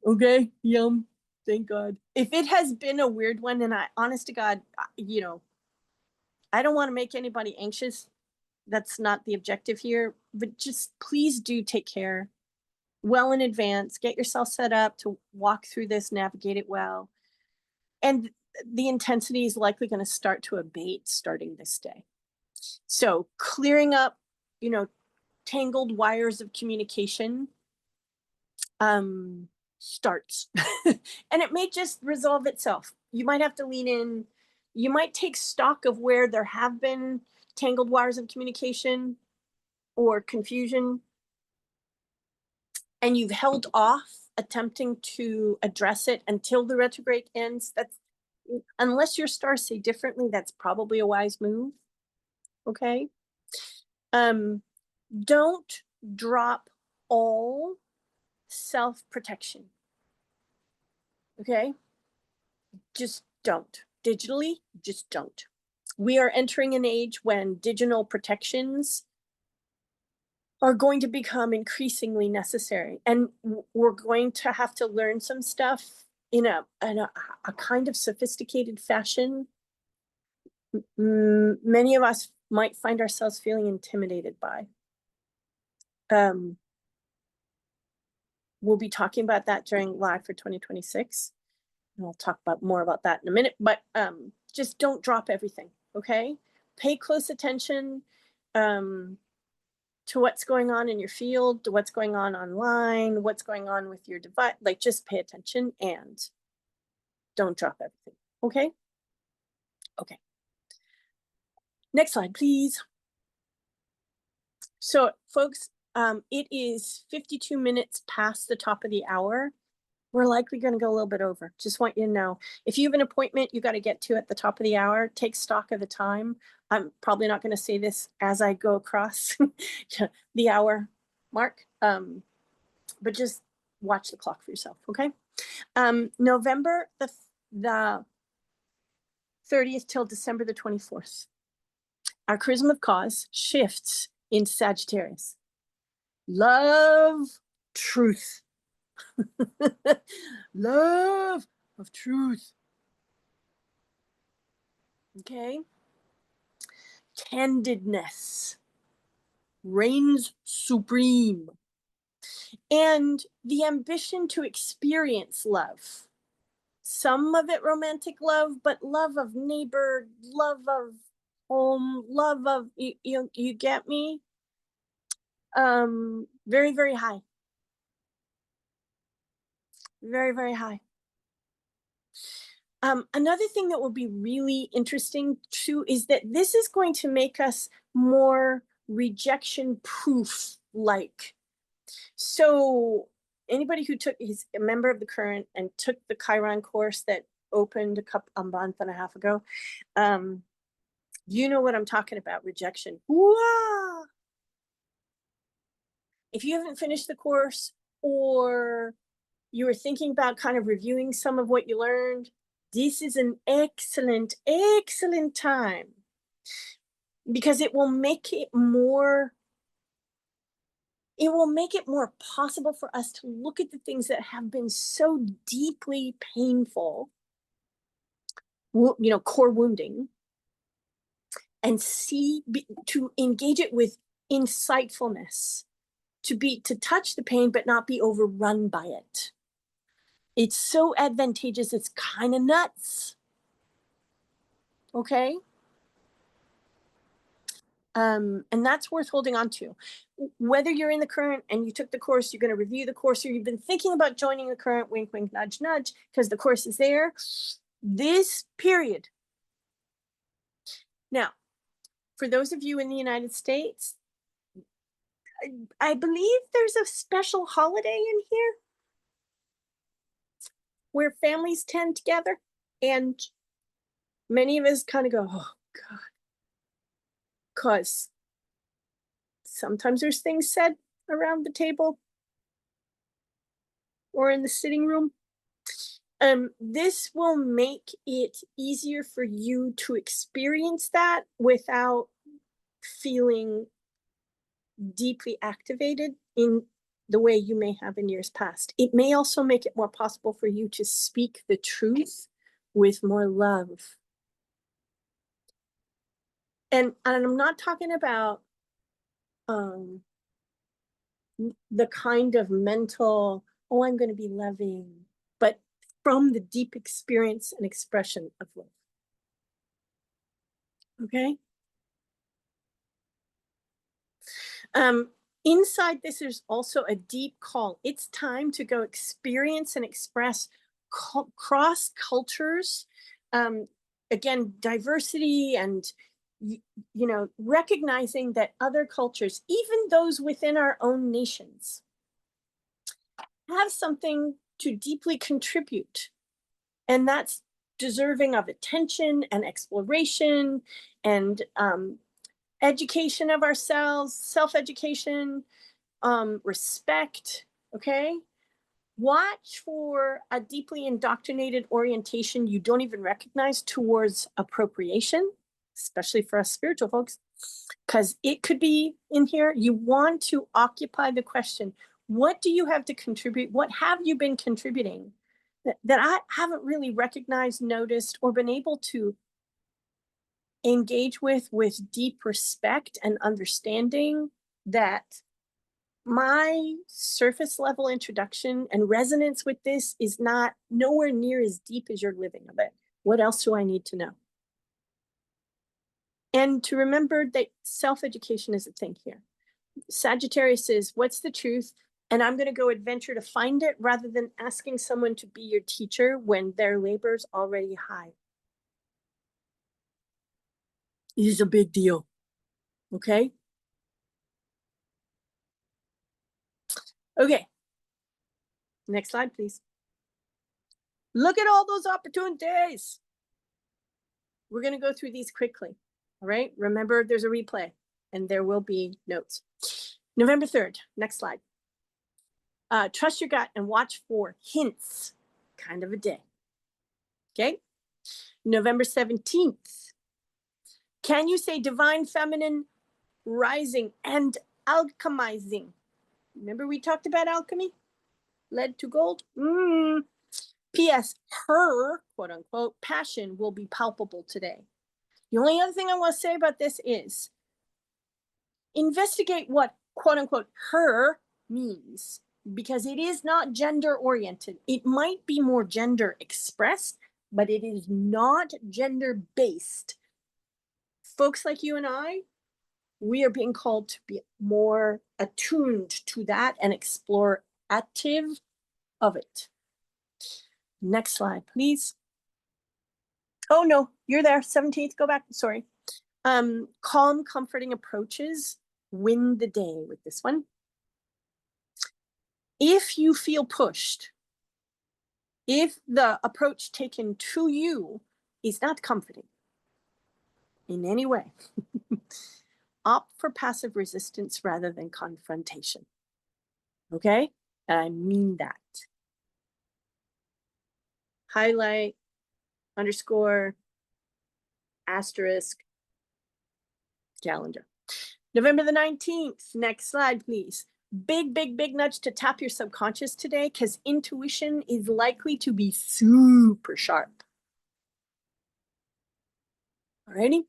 Okay, yum. Thank God. If it has been a weird one, and I, honest to God, you know, I don't want to make anybody anxious. That's not the objective here, but just please do take care well in advance. Get yourself set up to walk through this, navigate it well. And the intensity is likely going to start to abate starting this day. So clearing up, you know, tangled wires of communication starts. And it may just resolve itself. You might have to lean in. You might take stock of where there have been tangled wires of communication or confusion, and you've held off attempting to address it until the retrograde ends. That's, unless your stars say differently, that's probably a wise move. Okay. Don't drop all self-protection. Okay. Just don't. Digitally, just don't. We are entering an age when digital protections are going to become increasingly necessary. And we're going to have to learn some stuff in a kind of sophisticated fashion. Many of us might find ourselves feeling intimidated by. We'll be talking about that during Live for 2026. And I'll talk more about that in a minute, but just don't drop everything, okay? Pay close attention to what's going on in your field, to what's going on online, what's going on with your device. Like, just pay attention and don't drop everything, okay? Okay. Next slide, please. So, folks, it is 52 minutes past the top of the hour. We're likely going to go a little bit over. Just want you to know. If you have an appointment you got to get to at the top of the hour, take stock of the time. I'm probably not going to say this as I go across the hour mark, but just watch the clock for yourself, okay? November the 30th till December the 24th. Our Charisma of Cause shifts into Sagittarius. Love, truth. Love of truth. Okay. Candidness reigns supreme. And the ambition to experience love. Some of it romantic love, but love of neighbor, love of home, love of, you get me? Very, very high. Very, very high. Another thing that will be really interesting too is that this is going to make us more rejection proof like. So anybody who is a member of the current and took the Chiron course that opened a month and a half ago, you know what I'm talking about, rejection. Whoa! If you haven't finished the course, or you were thinking about kind of reviewing some of what you learned, this is an excellent, excellent time, because it will make it more possible for us to look at the things that have been so deeply painful, you know, core wounding, and to engage it with insightfulness, to touch the pain but not be overrun by it. It's so advantageous, it's kind of nuts. Okay? And that's worth holding on to. Whether you're in the current and you took the course, you're going to review the course, or you've been thinking about joining the current, wink, wink, nudge, nudge, because the course is there, this period. Now, for those of you in the United States, I believe there's a special holiday in here where families tend together, and many of us kind of go, oh God, because sometimes there's things said around the table or in the sitting room. This will make it easier for you to experience that without feeling deeply activated in the way you may have in years past. It may also make it more possible for you to speak the truth with more love. And I'm not talking about the kind of mental, oh, I'm going to be loving, but from the deep experience and expression of love. Okay? Inside this, there's also a deep call. It's time to go experience and express cross cultures. Again, diversity and, you know, recognizing that other cultures, even those within our own nations, have something to deeply contribute. And that's deserving of attention and exploration and education of ourselves, self-education, respect, okay? Watch for a deeply indoctrinated orientation you don't even recognize towards appropriation, especially for us spiritual folks, because it could be in here. You want to occupy the question, what do you have to contribute? What have you been contributing that I haven't really recognized, noticed, or been able to engage with deep respect and understanding that my surface level introduction and resonance with this is not nowhere near as deep as your living of it. What else do I need to know? And to remember that self-education is a thing here. Sagittarius says, what's the truth? And I'm going to go adventure to find it rather than asking someone to be your teacher when their labor's already high. It is a big deal. Okay? Okay. Next slide, please. Look at all those opportunities. We're going to go through these quickly. All right. Remember, there's a replay and there will be notes. November 3rd. Next slide. Trust your gut and watch for hints. Kind of a day. Okay. November 17th. Can you say divine feminine rising and alchemizing? Remember we talked about alchemy? Lead to gold? P.S. Her, quote unquote, passion will be palpable today. The only other thing I want to say about this is investigate what, quote unquote, her means, because it is not gender oriented. It might be more gender expressed, but it is not gender based. Folks like you and I, we are being called to be more attuned to that and explorative of it. Next slide, please. Oh no, you're there. 17th, go back, sorry. Calm, comforting approaches win the day with this one. If you feel pushed, if the approach taken to you is not comforting in any way, opt for passive resistance rather than confrontation. Okay? And I mean that. Highlight, underscore, asterisk, calendar. November the 19th. Next slide, please. Big, big, big nudge to tap your subconscious today, because intuition is likely to be super sharp. Alrighty.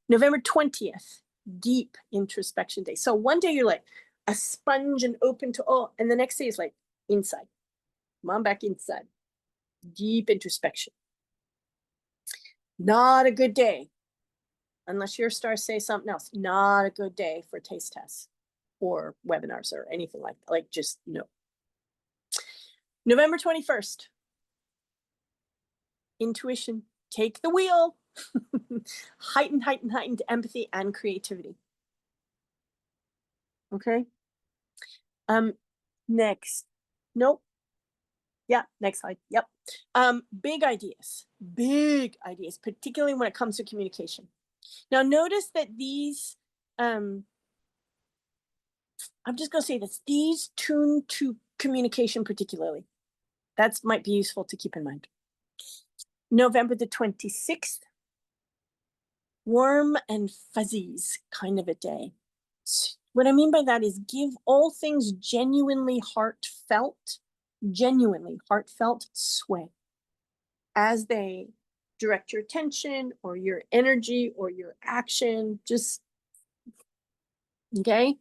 November 20th, deep introspection day. So one day you're like a sponge and open to all, and the next day is like inside. Come on back inside. Deep introspection. Not a good day. Unless your stars say something else. Not a good day for taste tests or webinars or anything like that. Like, just no. November 21st. Intuition. Take the wheel. heightened empathy and creativity. Okay. Next. Nope. Yeah, next slide. Yep. Big ideas, particularly when it comes to communication. Now notice that these, I'm just going to say this, these tune to communication particularly. That might be useful to keep in mind. November the 26th, warm and fuzzies kind of a day. What I mean by that is give all things genuinely heartfelt sway as they direct your attention or your energy or your action. Just, okay?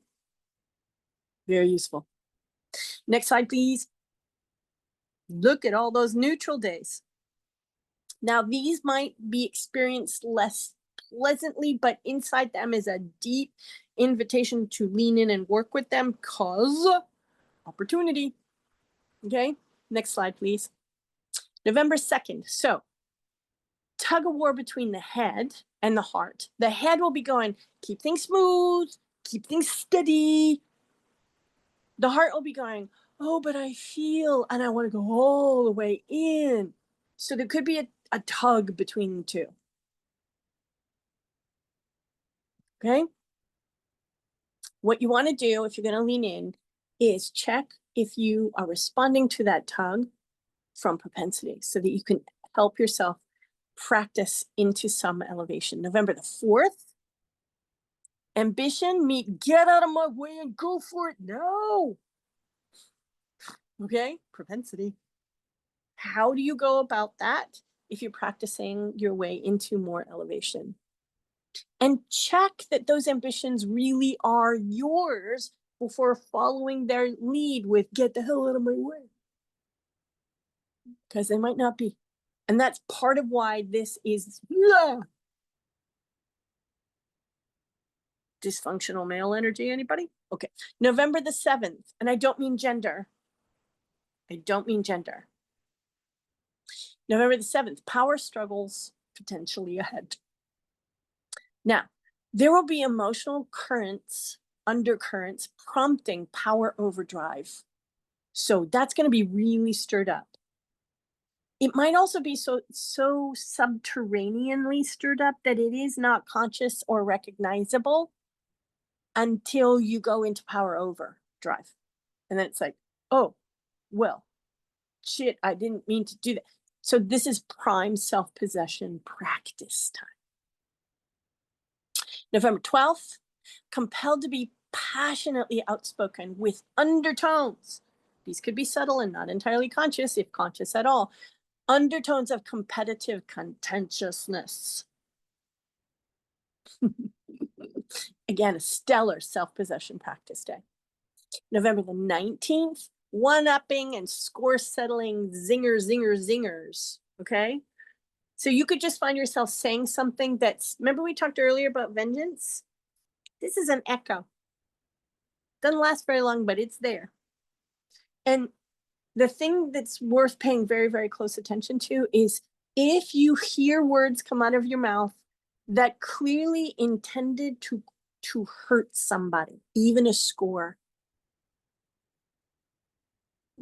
Very useful. Next slide, please. Look at all those neutral days. Now, these might be experienced less pleasantly, but inside them is a deep invitation to lean in and work with them, cause opportunity. Okay, next slide, please. November 2nd. So, tug of war between the head and the heart. The head will be going, keep things smooth, keep things steady. The heart will be going, oh, but I feel, and I want to go all the way in. So there could be a tug between the two. Okay? What you want to do if you're going to lean in is check if you are responding to that tug from propensity so that you can help yourself practice into some elevation. November the 4th, ambition meet get out of my way and go for it now. Okay, propensity. How do you go about that if you're practicing your way into more elevation? And check that those ambitions really are yours before following their lead with get the hell out of my way. Because they might not be. And that's part of why this is dysfunctional male energy. Anybody? Okay. November the 7th. And I don't mean gender. I don't mean gender. November the 7th, power struggles potentially ahead. Now, there will be emotional currents, undercurrents, prompting power overdrive. So that's going to be really stirred up. It might also be so subterraneanly stirred up that it is not conscious or recognizable until you go into power overdrive. And then it's like, oh, well, shit, I didn't mean to do that. So this is prime self-possession practice time. November 12th, compelled to be passionately outspoken with undertones. These could be subtle and not entirely conscious, if conscious at all. Undertones of competitive contentiousness. Again, a stellar self-possession practice day. November the 19th, one-upping and score-settling zingers. Okay? So you could just find yourself saying something that's, remember we talked earlier about vengeance? This is an echo. Doesn't last very long, but it's there. And the thing that's worth paying very, very close attention to is if you hear words come out of your mouth that clearly intended to hurt somebody, even a score.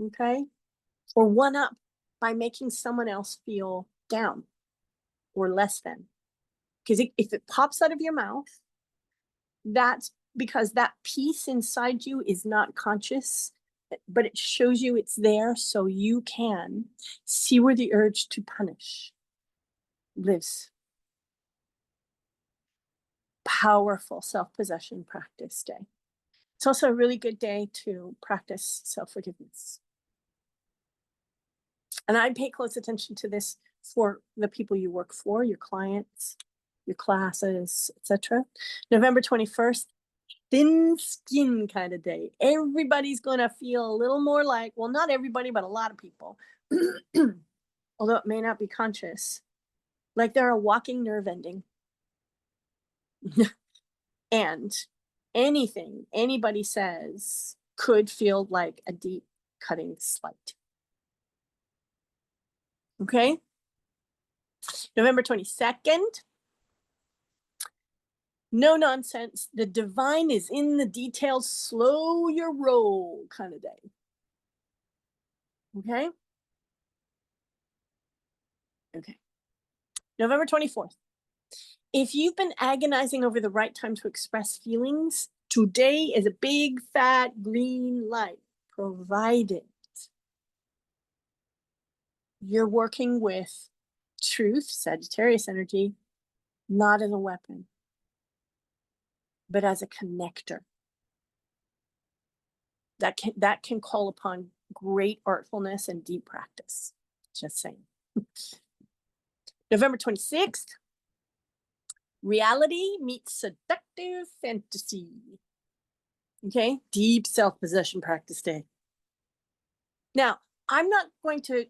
Okay? Or one up by making someone else feel down or less than. Because if it pops out of your mouth, that's because that piece inside you is not conscious, but it shows you it's there so you can see where the urge to punish lives. Powerful self-possession practice day. It's also a really good day to practice self-forgiveness. And I pay close attention to this for the people you work for, your clients, your classes, etc. November 21st, thin skin kind of day. Everybody's going to feel a little more like, well, not everybody, but a lot of people, although it may not be conscious, like they're a walking nerve ending. And anything anybody says could feel like a deep cutting slight. Okay? November 22nd, no nonsense. The divine is in the details. Slow your roll kind of day. Okay? Okay. November 24th. If you've been agonizing over the right time to express feelings, today is a big fat green light, provided you're working with truth, Sagittarius energy, not as a weapon, but as a connector. that can call upon great artfulness and deep practice. Just saying. November 26th, reality meets seductive fantasy. Okay, deep self-possession practice day. Now, I'm not going to,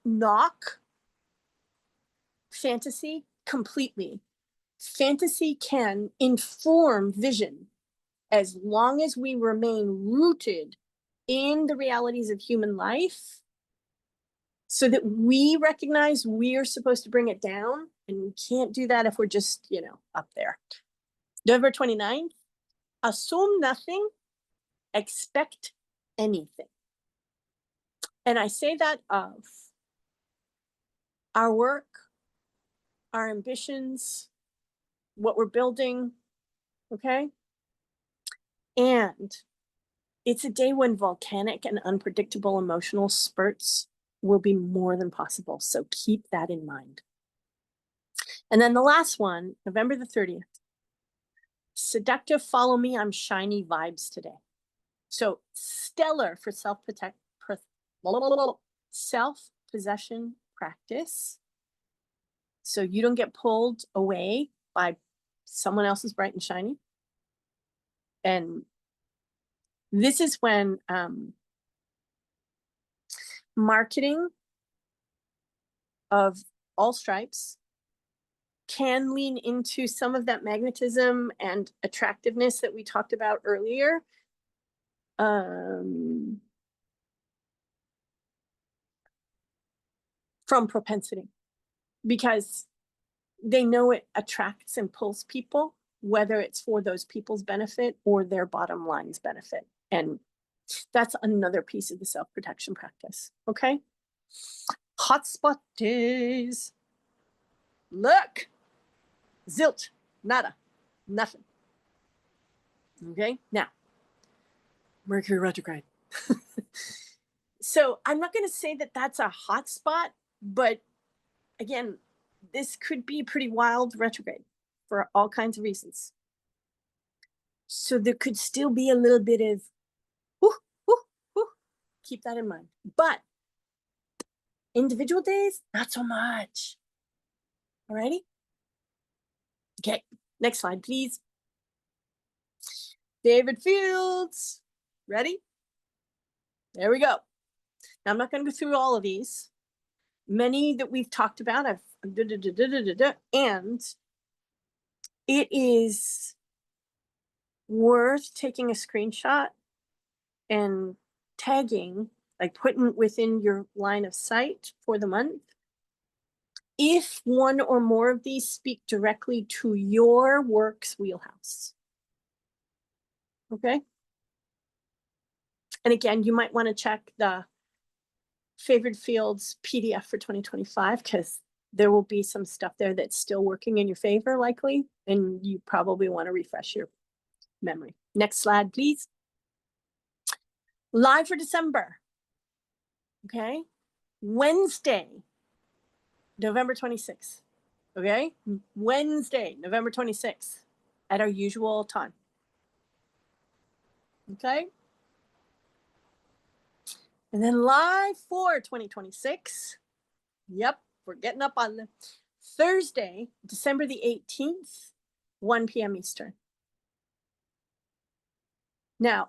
knock fantasy completely. Fantasy can inform vision as long as we remain rooted in the realities of human life, so that we recognize we are supposed to bring it down, and we can't do that if we're just, up there. November 29th, assume nothing, expect anything. And I say that of our work, our ambitions, what we're building, okay? And it's a day when volcanic and unpredictable emotional spurts will be more than possible. So keep that in mind. And then the last one, November the 30th, seductive follow me, I'm shiny vibes today. So stellar for self-possession practice. So you don't get pulled away by someone else's bright and shiny. And this is when marketing of all stripes can lean into some of that magnetism and attractiveness that we talked about earlier. From propensity, because they know it attracts and pulls people, whether it's for those people's benefit or their bottom line's benefit. And that's another piece of the self-protection practice. Okay. Hotspot days. Look, zilch, nada, nothing. Okay. Now, Mercury retrograde. So I'm not going to say that that's a hot spot, but again, this could be a pretty wild retrograde for all kinds of reasons. So there could still be a little bit of, keep that in mind. But individual days, not so much. Alrighty? Okay, next slide, please. Fave Fields. Ready? There we go. Now, I'm not going to go through all of these. Many that we've talked about, and it is worth taking a screenshot and tagging, like putting within your line of sight for the month, if one or more of these speak directly to your work's wheelhouse. Okay? And again, you might want to check the Fave Fields PDF for 2025, because there will be some stuff there that's still working in your favor, likely, and you probably want to refresh your memory. Next slide, please. Live for December. Okay? Wednesday, November 26th. Okay? Wednesday, November 26th, at our usual time. Okay? And then live for 2026. Yep, we're getting up on the Thursday, December the 18th, 1 p.m. Eastern. Now,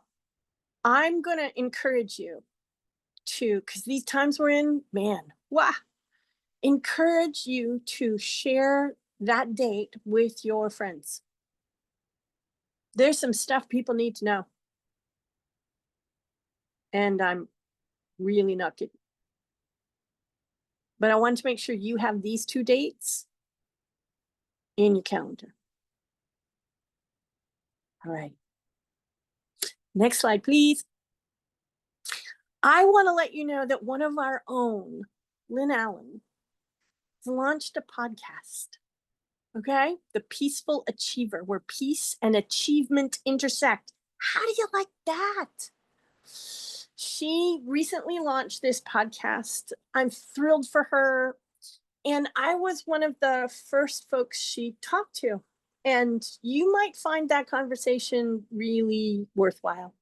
I'm going to encourage you to, because these times we're in, man, wow, encourage you to share that date with your friends. There's some stuff people need to know. And I'm really not kidding. But I want to make sure you have these two dates in your calendar. All right. Next slide, please. I want to let you know that one of our own, Lynn Allen, has launched a podcast. Okay? The Peaceful Achiever, where peace and achievement intersect. How do you like that? She recently launched this podcast. I'm thrilled for her. And I was one of the first folks she talked to. And you might find that conversation really worthwhile.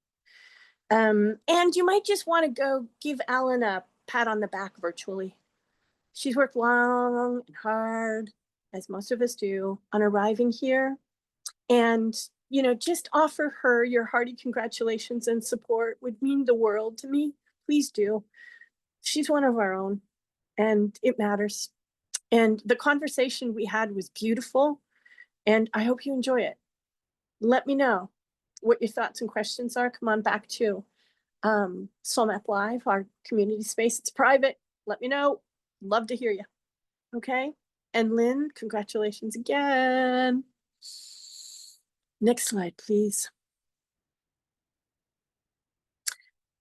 And you might just want to go give Ellen a pat on the back virtually. She's worked long and hard, as most of us do, on arriving here. And, you know, just offer her your hearty congratulations and support would mean the world to me. Please do. She's one of our own, and it matters. And the conversation we had was beautiful, and I hope you enjoy it. Let me know what your thoughts and questions are. Come on back to Soul Map Live, our community space. It's private. Let me know. Love to hear you. Okay. And Lynn, congratulations again. Next slide, please.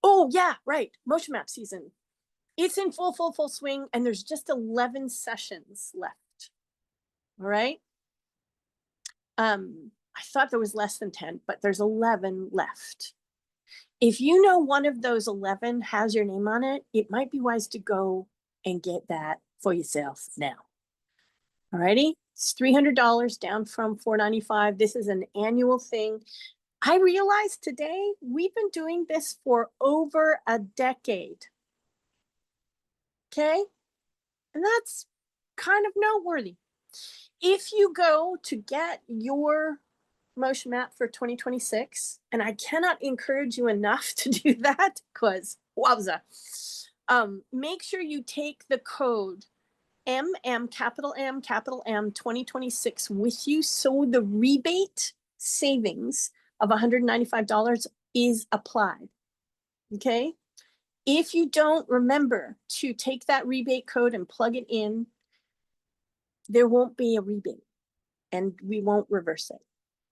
Oh, yeah, right. Motion map season. It's in full swing, and there's just 11 sessions left. All right. I thought there was less than 10, but there's 11 left. If you know one of those 11 has your name on it, it might be wise to go and get that for yourself now. All righty. It's $300 down from $495. This is an annual thing. I realized today we've been doing this for over a decade. Okay. And that's kind of noteworthy. If you go to get your motion map for 2026, and I cannot encourage you enough to do that, because wowza, make sure you take the code capital M 2026 with you, so the rebate savings of $195 is applied. Okay. If you don't remember to take that rebate code and plug it in, there won't be a rebate and we won't reverse it.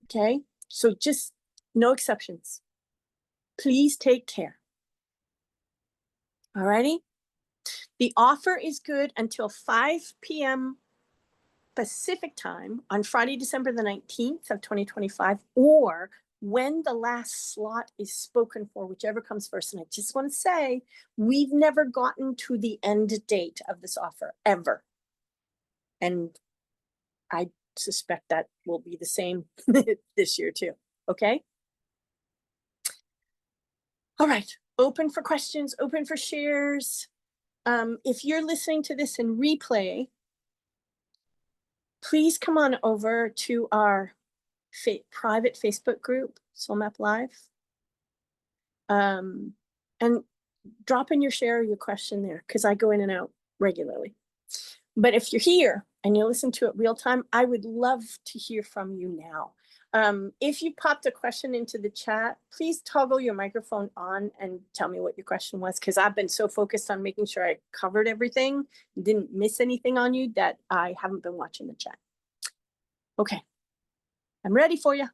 Okay. So just no exceptions. Please take care. All righty. The offer is good until 5 p.m. Pacific time on Friday, December the 19th of 2025, or when the last slot is spoken for, whichever comes first. And I just want to say, we've never gotten to the end date of this offer ever. And I suspect that will be the same this year too. Okay. All right. Open for questions, open for shares. If you're listening to this in replay, please come on over to our private Facebook group, Soul Map Live, and drop in your share or your question there, because I go in and out regularly. But if you're here and you listen to it real time, I would love to hear from you now. If you popped a question into the chat, please toggle your microphone on and tell me what your question was, because I've been so focused on making sure I covered everything, didn't miss anything on you, that I haven't been watching the chat. Okay, I'm ready for you.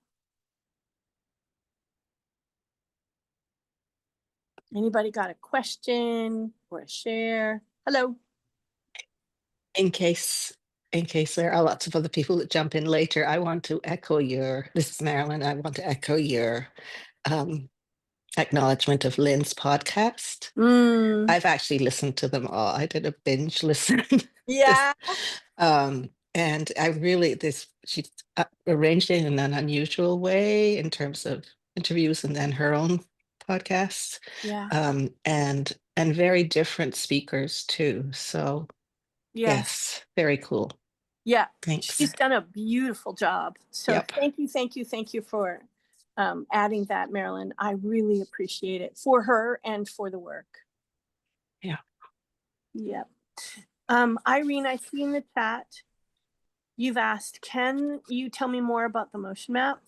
Anybody got a question or a share? Hello. In case there are lots of other people that jump in later, I want to echo this is Marilyn, I want to echo your acknowledgement of Lynn's podcast. I've actually listened to them all. I did a binge listen. Yeah. And I really, she arranged it in an unusual way in terms of interviews and then her own podcasts. Yeah. And very different speakers too. So yes, very cool. Yeah. Thanks. She's done a beautiful job. So Yep. Thank you for adding that, Marilyn. I really appreciate it for her and for the work. Yeah. Yeah. Irene, I see in the chat, you've asked, can you tell me more about the motion map?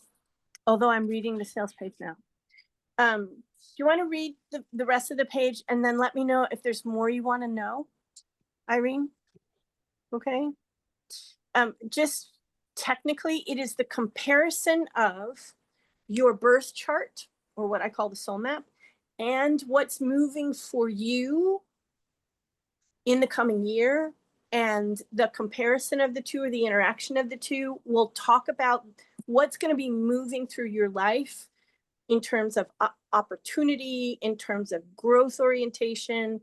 Although I'm reading the sales page now. Do you want to read the rest of the page and then let me know if there's more you want to know, Irene? Okay. Just technically, it is the comparison of your birth chart, or what I call the soul map, and what's moving for you in the coming year. And the comparison of the two, or the interaction of the two, will talk about what's going to be moving through your life in terms of opportunity, in terms of growth orientation,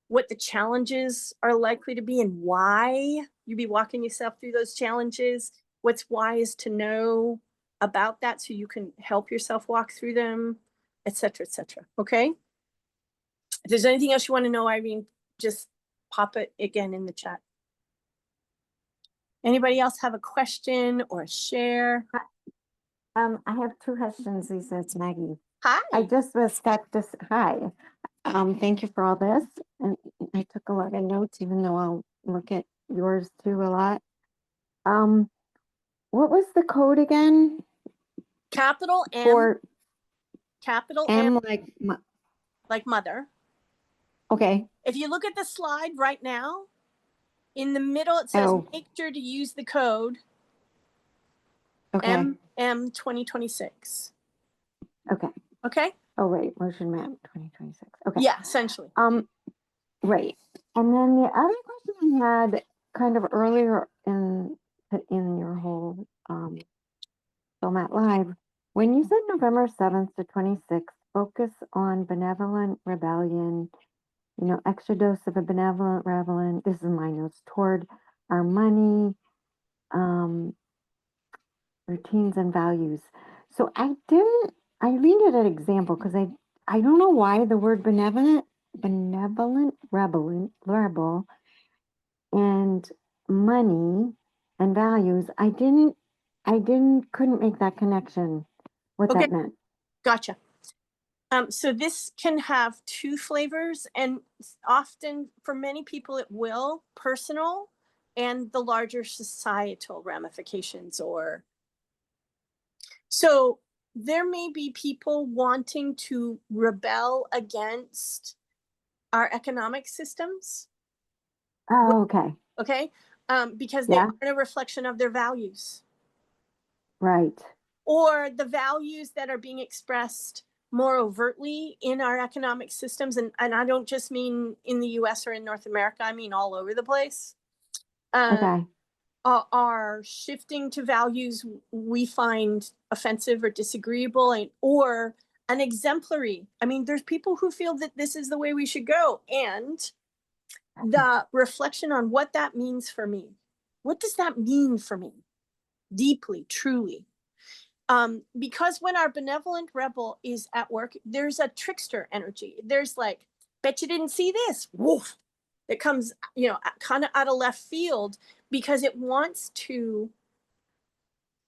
what the challenges are likely to be, and why you be walking yourself through those challenges, what's wise to know about that so you can help yourself walk through them. etc., etc. Okay. If there's anything else you want to know, Irene, just pop it again in the chat. Anybody else have a question or a share? I have two questions, Lisa. It's Maggie. Hi. I just was stuck to hi. Thank you for all this. And I took a lot of notes, even though I'll look at yours too a lot. What was the code again? Capital M. For capital M, like mother. Okay. If you look at the slide right now, in the middle it says make sure to use the code Okay. MM 2026. Okay. Okay. Oh, right. Motion map 2026. Okay. Yeah, essentially. Right. And then the other question I had kind of earlier in your whole Filmat Live, when you said November 7th to 26th, focus on benevolent rebellion, you know, extra dose of a benevolent rebellion. This is my notes toward our money, routines and values. So I leaned at an example because I don't know why the word benevolent, rebel, and money and values, couldn't make that connection, what that meant. Gotcha. So this can have two flavors, and often for many people it will, personal and the larger societal ramifications. Or so there may be people wanting to rebel against our economic systems. Oh, okay. Okay. Because they aren't a reflection of their values. Right. Or the values that are being expressed more overtly in our economic systems. And I don't just mean in the US or in North America, I mean all over the place. Are shifting to values we find offensive or disagreeable, or an exemplary. I mean, there's people who feel that this is the way we should go. And the reflection on what that means for me. What does that mean for me? Deeply, truly. Because when our benevolent rebel is at work, there's a trickster energy. There's like, bet you didn't see this. Woof. It comes, kind of out of left field because it wants to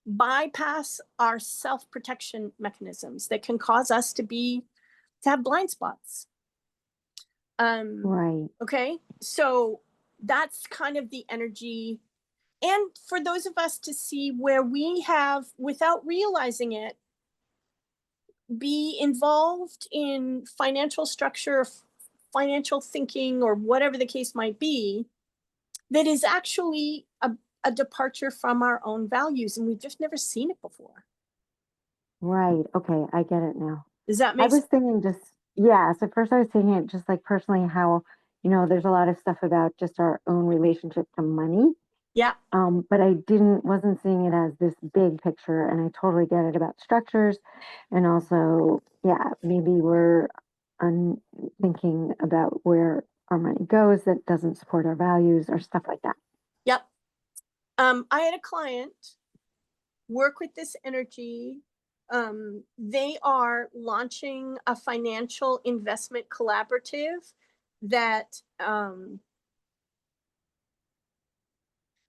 bypass our self-protection mechanisms that can cause us to have blind spots. Right. Okay. So that's kind of the energy. And for those of us to see where we have, without realizing it, be involved in financial structure, financial thinking, or whatever the case might be, that is actually a departure from our own values. And we've just never seen it before. Right. Okay. I get it now. Does that make sense? I was thinking so first I was thinking it just like personally how, there's a lot of stuff about just our own relationship to money. Yeah. But I wasn't seeing it as this big picture, and I totally get it about structures. And also, maybe we're thinking about where our money goes that doesn't support our values or stuff like that. Yep. I had a client work with this energy. They are launching a financial investment collaborative that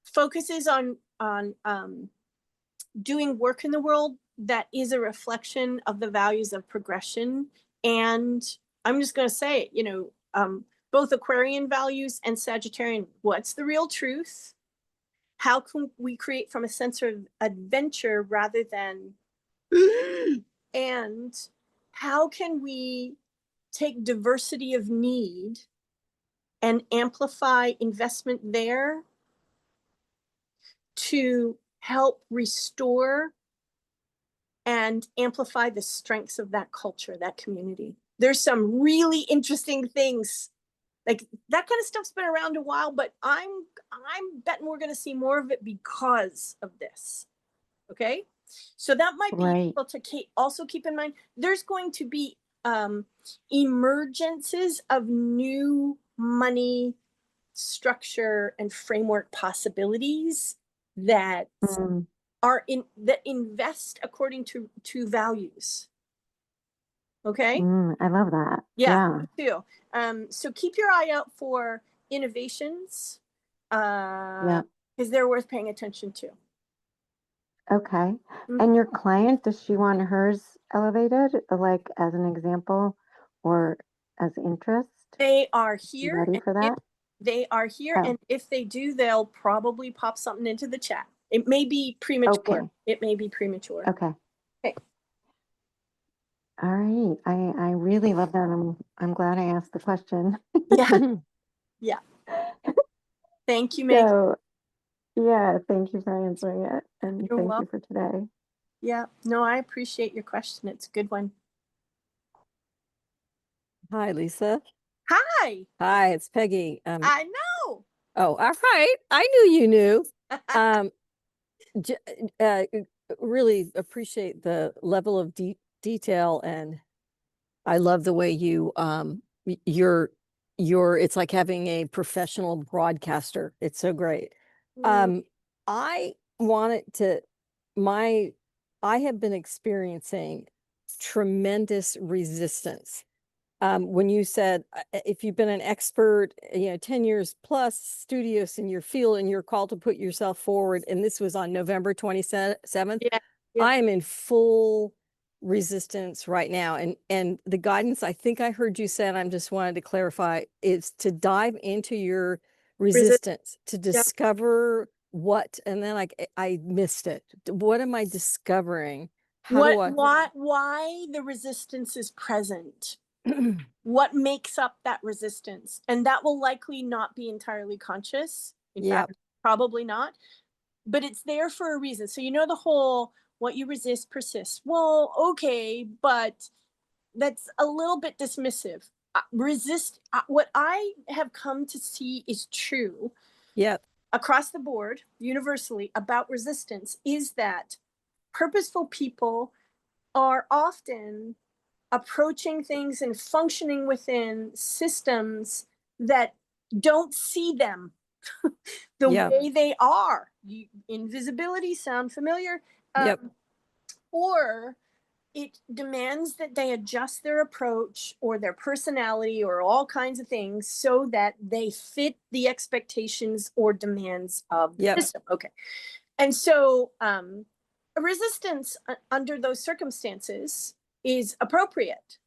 focuses on doing work in the world that is a reflection of the values of progression. And I'm just going to say it, both Aquarian values and Sagittarian. What's the real truth? How can we create from a sense of adventure rather than and how can we take diversity of need and amplify investment there to help restore and amplify the strengths of that culture, that community? There's some really interesting things. Like that kind of stuff's been around a while, but I'm betting we're going to see more of it because of this. Okay. So that might be able to also keep in mind, there's going to be emergences of new money structure and framework possibilities that that invest according to values. Okay. I love that. Yeah, me too. So keep your eye out for innovations, Yeah. because they're worth paying attention to. Okay. Mm. And your client, does she want hers elevated, like as an example or as interest? They are You here. ready for that? They are here, Oh, and if they do, they'll probably pop something into the chat. It may be premature. okay. It may be premature. Okay. Okay. All right. I really love that. I'm glad I asked the question. Yeah. Yeah. Thank you, Meg. So, yeah, thank you for answering it. And You're thank you welcome. for today. Yeah. No, I appreciate your question. It's a good one. Hi, Lisa. Hi. Hi, it's Peggy. I know. Oh, all right. I knew you knew. Um, j- really appreciate the level of detail, and I love the way you you're it's like having a professional broadcaster. It's so great. Mm, I wanted to my I have been experiencing tremendous resistance when you said if you've been an expert, 10 years plus studious in your field and you're called to put yourself forward, and this was on November 27th, yeah. Yeah. I am in full resistance right now. And the guidance I think I heard you say, and I just wanted to clarify, is to dive into your Resist. resistance, to Yeah. discover what, and then I missed it. What am I discovering? How do I? Why the resistance is present? What makes up that resistance? And that will likely not be entirely conscious. In Yep. fact, probably not. But it's there for a reason. So the whole what you resist persists. Well, okay, but that's a little bit dismissive. What I have come to see is true Yep. across the board, universally, about resistance is that purposeful people are often approaching things and functioning within systems that don't see them the Yep. way they are. Invisibility sound familiar? Yep. Or it demands that they adjust their approach or their personality or all kinds of things so that they fit the expectations or demands of the Yep. system. Okay. And so resistance under those circumstances is appropriate.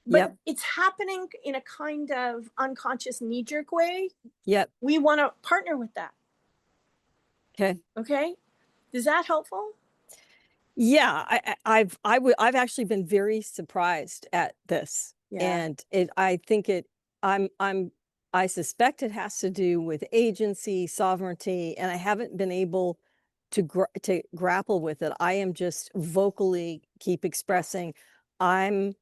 But Yep. it's happening in a kind of unconscious knee-jerk way. Yep. We want to partner with that. Okay. Okay. Is that helpful? Yeah, I've actually been very surprised at this, Yeah. and I think I suspect it has to do with agency, sovereignty, and I haven't been able to grapple with it. I am just vocally keep expressing, I'm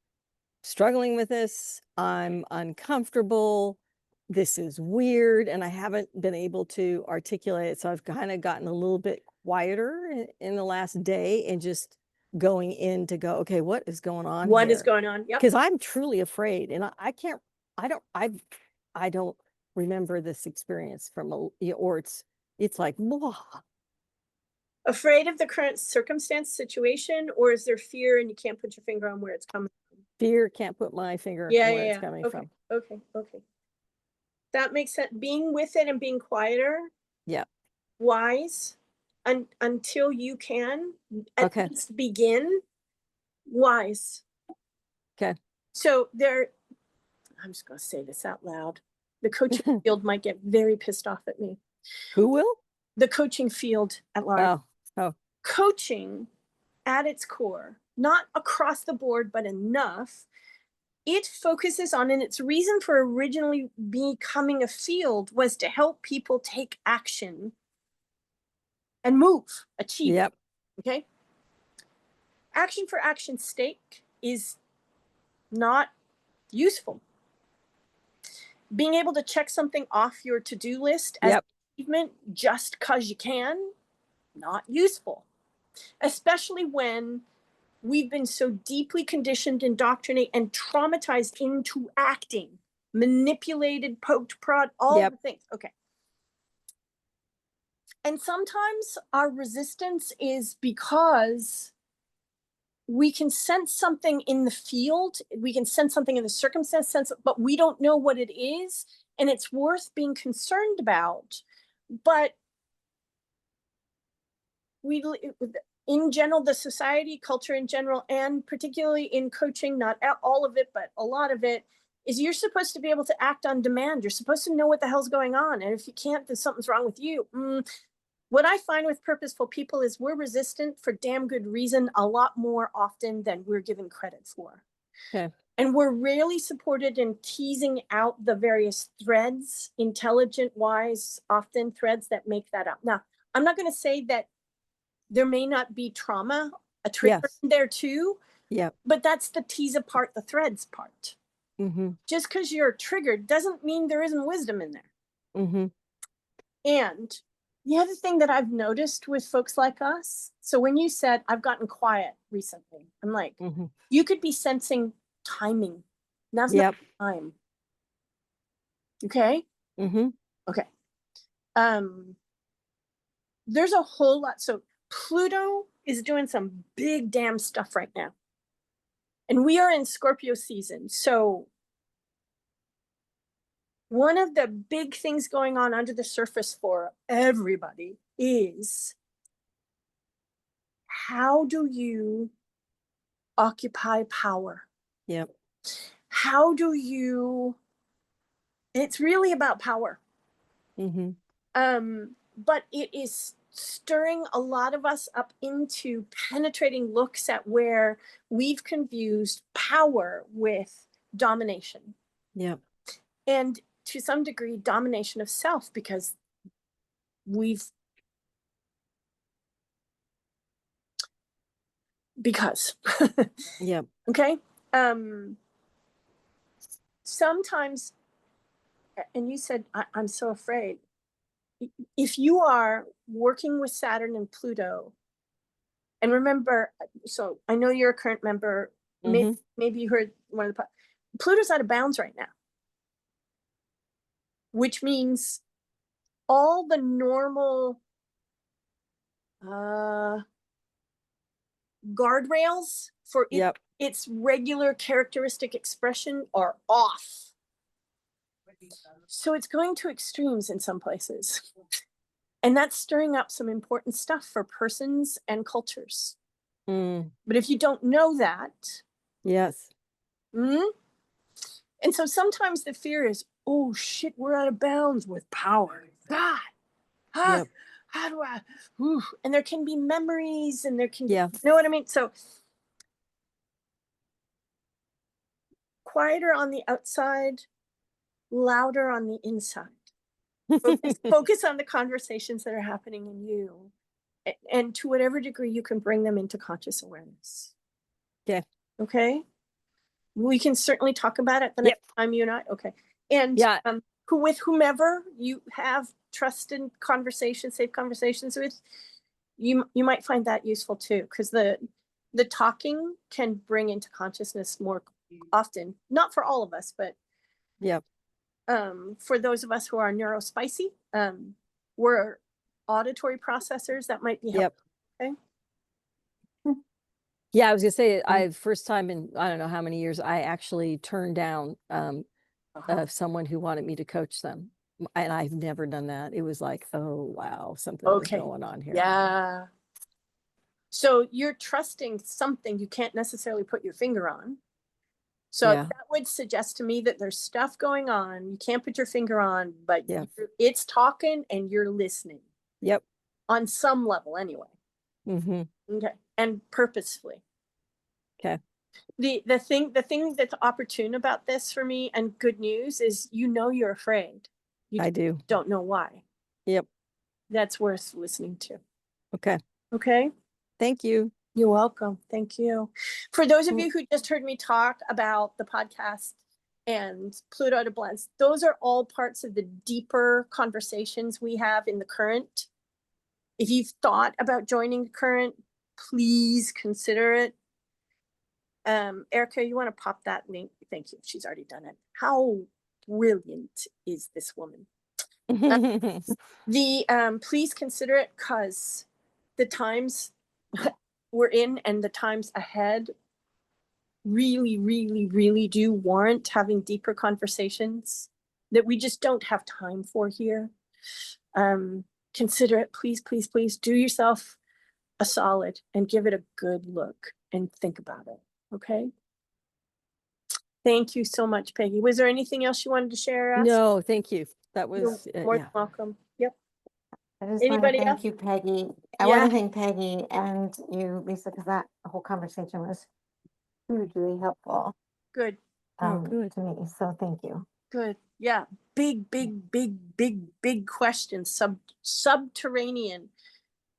struggling with this. I'm uncomfortable. This is weird. And I haven't been able to articulate it. So I've kind of gotten a little bit quieter in the last day and just going in to go, okay, what is going on What is here? going on? Yep. Because I'm truly afraid. And I don't remember this experience from or it's like, blah. Afraid of the current circumstance situation, or is there fear and you can't put your finger on where it's coming from? Fear, can't put my finger Yeah, on where yeah, it's yeah. coming Okay, from. okay. That makes sense. Being with it and being quieter, Yeah. wise, until you can at Okay. least begin, wise. Okay. So I'm just going to say this out loud. The coaching field might get very pissed off at me. Who will? The coaching field at large. Oh. Coaching at its core, not across the board, but enough, it focuses on, and its reason for originally becoming a field was to help people take action and move, achieve. Yep. Okay. Action for action's sake is not useful. Being able to check something off your to-do list as Yep. achievement just because you can, not useful. Especially when we've been so deeply conditioned, indoctrinated, and traumatized into acting, manipulated, poked, prod, all Yep. the things. Okay. And sometimes our resistance is because we can sense something in the field, we can sense something in the circumstance, but we don't know what it is, and it's worth being concerned about. But in general, the society, culture in general, and particularly in coaching, not all of it, but a lot of it, is you're supposed to be able to act on demand. You're supposed to know what the hell's going on. And if you can't, then something's wrong with you. What I find with purposeful people is we're resistant for damn good reason a lot more often than we're given credit for. Okay. And we're rarely supported in teasing out the various threads, intelligent, wise, often threads that make that up. Now, I'm not going to say that there may not be trauma, a trigger Yes. in there too, Yep. but that's the tease apart the threads part. Mm-hmm. Just because you're triggered doesn't mean there isn't wisdom in there. Mm-hmm. And the other thing that I've noticed with folks like us, so when you said I've gotten quiet recently, I'm like, Mm-hmm. you could be sensing timing. Now's Yep. not the time. Okay? Mm-hmm. Okay. There's a whole lot. So Pluto is doing some big damn stuff right now. And we are in Scorpio season. So one of the big things going on under the surface for everybody is, how do you occupy power? Yep. How do you, it's really about power. Mm-hmm. But it is stirring a lot of us up into penetrating looks at where we've confused power with domination. Yep. And to some degree, domination of self, because Yep. Okay. Sometimes, and you said, I'm so afraid. If you are working with Saturn and Pluto, and remember, so I know you're a current member, Mm-hmm. maybe you heard one of the, Pluto's out of bounds right now, which means all the normal guardrails for Yep. its regular characteristic expression are off. So it's going to extremes in some places. And that's stirring up some important stuff for persons and cultures. Mm. But if you don't know that, Yes. and so sometimes the fear is, oh shit, we're out of bounds with power. God, how do I? And there can be memories, and there can be, you know what I mean? So quieter on the outside, louder on the inside. Focus on the conversations that are happening in you, and to whatever degree you can bring them into conscious awareness. Okay. Okay. We can certainly talk about it the next time you and I. Okay. And with whomever you have trusted conversations, safe conversations with, you might find that useful too, because the talking can bring into consciousness more often. Not for all of us, but for those of us who are neurospicy, we're auditory processors, that might be helpful. Okay. Yeah, I was gonna say, first time in I don't know how many years, I actually turned down someone who wanted me to coach them, and I've never done that. It was like, oh wow, something was going on here. Yeah. So you're trusting something you can't necessarily put your finger on. So that would suggest to me that there's stuff going on you can't put your finger on, but it's talking and you're listening. Yep. On some level, anyway. Mm-hmm. Okay. And purposefully. Okay. The thing that's opportune about this for me, and good news, is you're afraid. I do. Don't know why. Yep. That's worth listening to. Okay. Okay. Thank you. You're welcome. Thank you. For those of you who just heard me talk about the podcast and Pluto to Blends, those are all parts of the deeper conversations we have in the current. If you've thought about joining the current, please consider it. Erica, you want to pop that link? Thank you. She's already done it. How brilliant is this woman? Please consider it, because the times we're in and the times ahead really, really, really do warrant having deeper conversations that we just don't have time for here. Consider it, please, please, please do yourself a solid and give it a good look and think about it. Okay. Thank you so much, Peggy. Was there anything else you wanted to share? No, thank you. That You're was, more yeah. than welcome. Yep. I just want to Anybody thank else? you, Peggy. I Yeah. want to thank Peggy and you, Lisa, because that whole conversation was hugely helpful Good. Oh, good. to me. So thank you. Good. Yeah. Big, big, big, big, big questions. Subterranean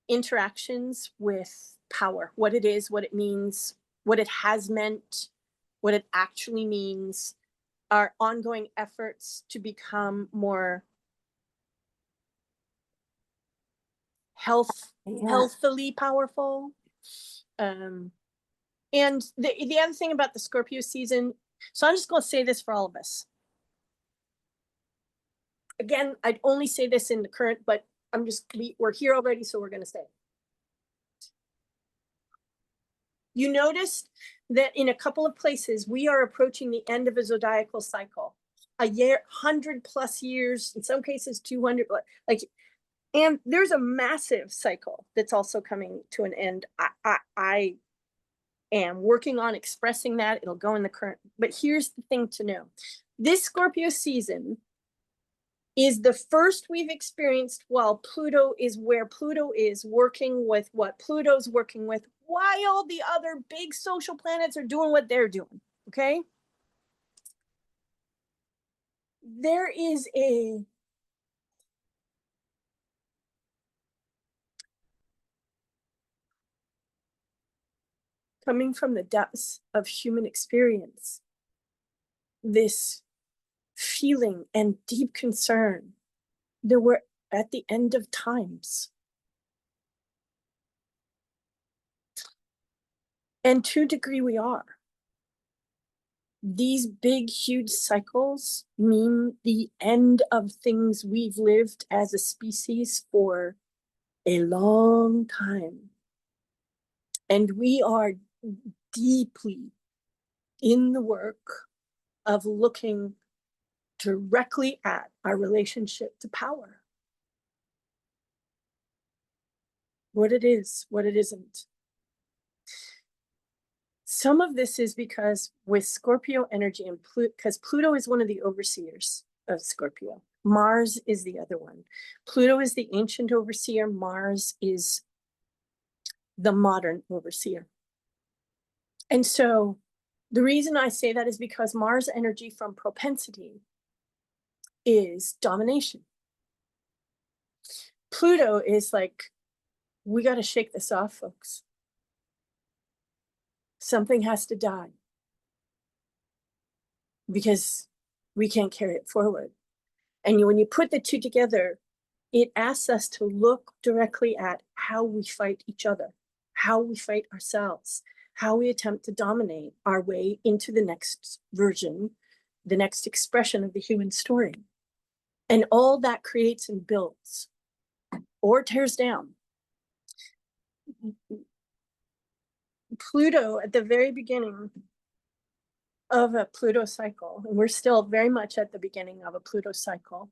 interactions with power. What it is, what it means, what it has meant, what it actually means. Our ongoing efforts to become more healthily powerful. And the other thing about the Scorpio season, so I'm just going to say this for all of us. Again, I'd only say this in the current, but we're here already, so we're going to say it. You noticed that in a couple of places, we are approaching the end of a zodiacal cycle. A year, 100+ years, in some cases 200, like, and there's a massive cycle that's also coming to an end. I am working on expressing that. It'll go in the current, but here's the thing to know. This Scorpio season is the first we've experienced while Pluto is where Pluto is, working with what Pluto's working with, while the other big social planets are doing what they're doing, okay? There is a coming from the depths of human experience, this feeling and deep concern that we're at the end of times. And to a degree we are. These big, huge cycles mean the end of things we've lived as a species for a long time. And we are deeply in the work of looking directly at our relationship to power. What it is, what it isn't. Some of this is because with Scorpio energy and because Pluto is one of the overseers of Scorpio. Mars is the other one. Pluto is the ancient overseer. Mars is the modern overseer. And so the reason I say that is because Mars energy from propensity is domination. Pluto is like, we got to shake this off, folks. Something has to die because we can't carry it forward. And when you put the two together, it asks us to look directly at how we fight each other, how we fight ourselves, how we attempt to dominate our way into the next version, the next expression of the human story. And all that creates and builds or tears down. Pluto at the very beginning of a Pluto cycle, and we're still very much at the beginning of a Pluto cycle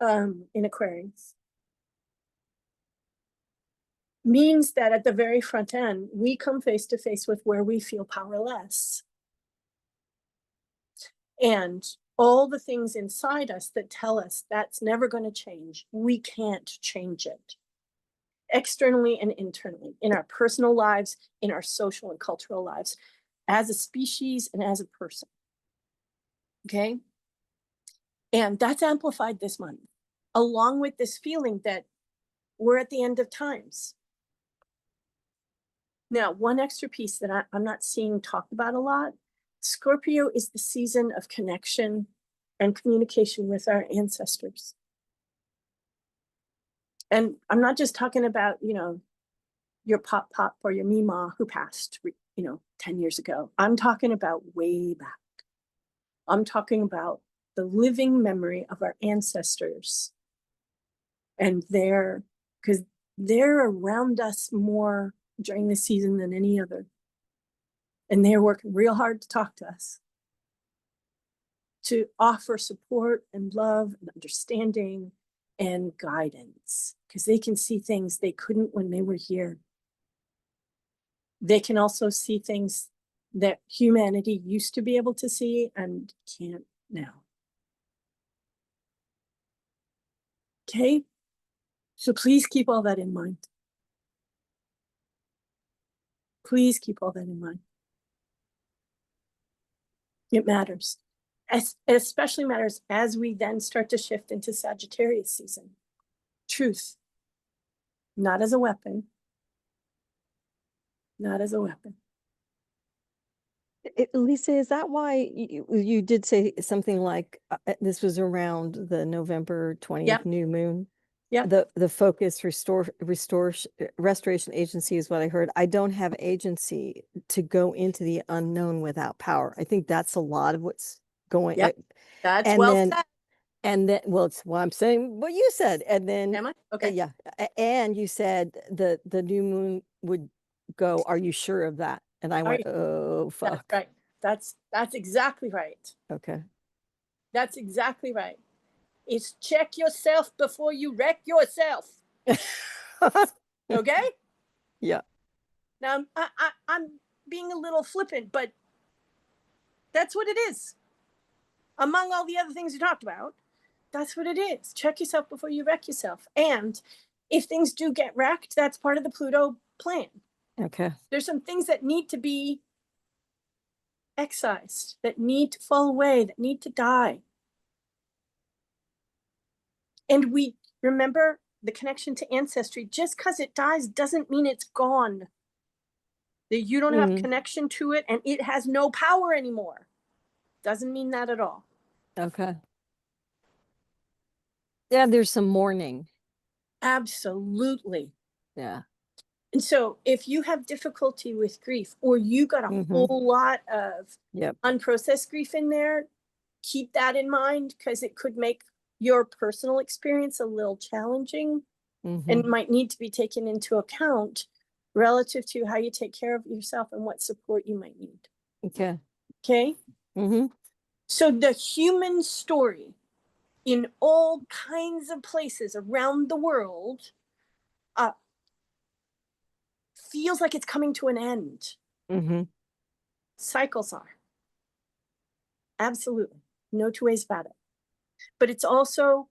in Aquarius, means that at the very front end, we come face to face with where we feel powerless. And all the things inside us that tell us that's never going to change. We can't change it. Externally and internally, in our personal lives, in our social and cultural lives, as a species and as a person. Okay? And that's amplified this month, along with this feeling that we're at the end of times. Now, one extra piece that I'm not seeing talked about a lot, Scorpio is the season of connection and communication with our ancestors. And I'm not just talking about, your pop or your Mima who passed, 10 years ago. I'm talking about way back. I'm talking about the living memory of our ancestors and because they're around us more during the season than any other. And they're working real hard to talk to us, to offer support and love and understanding and guidance, because they can see things they couldn't when they were here. They can also see things that humanity used to be able to see and can't now. Okay? So please keep all that in mind. Please keep all that in mind. It matters. It especially matters as we then start to shift into Sagittarius season. Truth. Not as a weapon. Not as a weapon. Lisa, is that why you did say something like this was around the November 20th Yep. new moon? Yep. The focus restoration agency is what I heard. I don't have agency to go into the unknown without power. I think that's a lot of what's going. Yep. That's and well then, said. And then, well, it's what I'm saying, what you said. And then, Am I? Okay. yeah. And you said the new moon would go, are you sure of that? And I went, oh, fuck. That's right. That's exactly right. Okay. That's exactly right. It's check yourself before you wreck yourself. Okay? Yeah. Now, I'm being a little flippant, but that's what it is. Among all the other things you talked about, that's what it is. Check yourself before you wreck yourself. And if things do get wrecked, that's part of the Pluto plan. Okay. There's some things that need to be excised, that need to fall away, that need to die. And we remember the connection to ancestry. Just because it dies doesn't mean it's gone. That you don't have connection to it and it has no power anymore. Doesn't mean that at all. Okay. Yeah, there's some mourning. Absolutely. Yeah. And so if you have difficulty with grief, or you got a whole lot of unprocessed grief in there, keep that in mind, because it could make your personal experience a little challenging and might need to be taken into account relative to how you take care of yourself and what support you might need. Okay. Okay. So the human story in all kinds of places around the world feels like it's coming to an end. Cycles are. Absolutely. No two ways about it. But it's also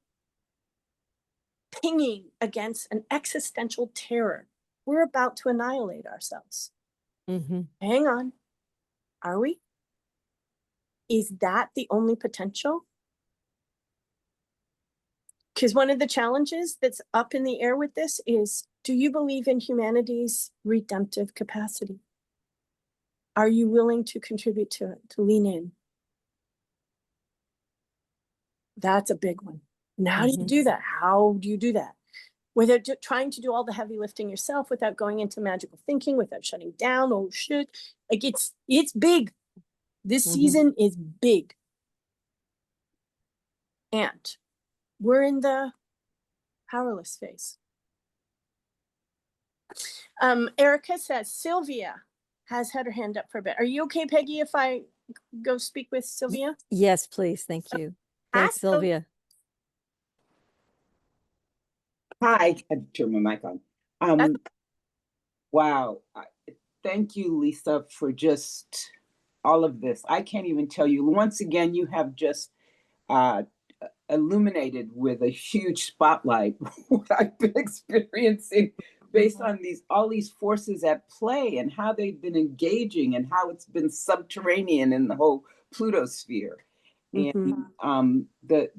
pinging against an existential terror. We're about to annihilate ourselves. Hang on. Are we? Is that the only potential? Because one of the challenges that's up in the air with this is, do you believe in humanity's redemptive capacity? Are you willing to contribute to it, to lean in? That's a big one. And how do you do that? How do you do that? Without trying to do all the heavy lifting yourself, without going into magical thinking, without shutting down. Oh shit. Like it's big. This season is big. And we're in the powerless phase. Erica says Sylvia has had her hand up for a bit. Are you okay, Peggy, if I go speak with Sylvia? Yes, please. Thank you. Thanks, Sylvia. Hi, I had to turn my mic on. Wow. Thank you, Lisa, for just all of this. I can't even tell you. Once again, you have just illuminated with a huge spotlight what I've been experiencing based on all these forces at play and how they've been engaging and how it's been subterranean in the whole Pluto sphere. And the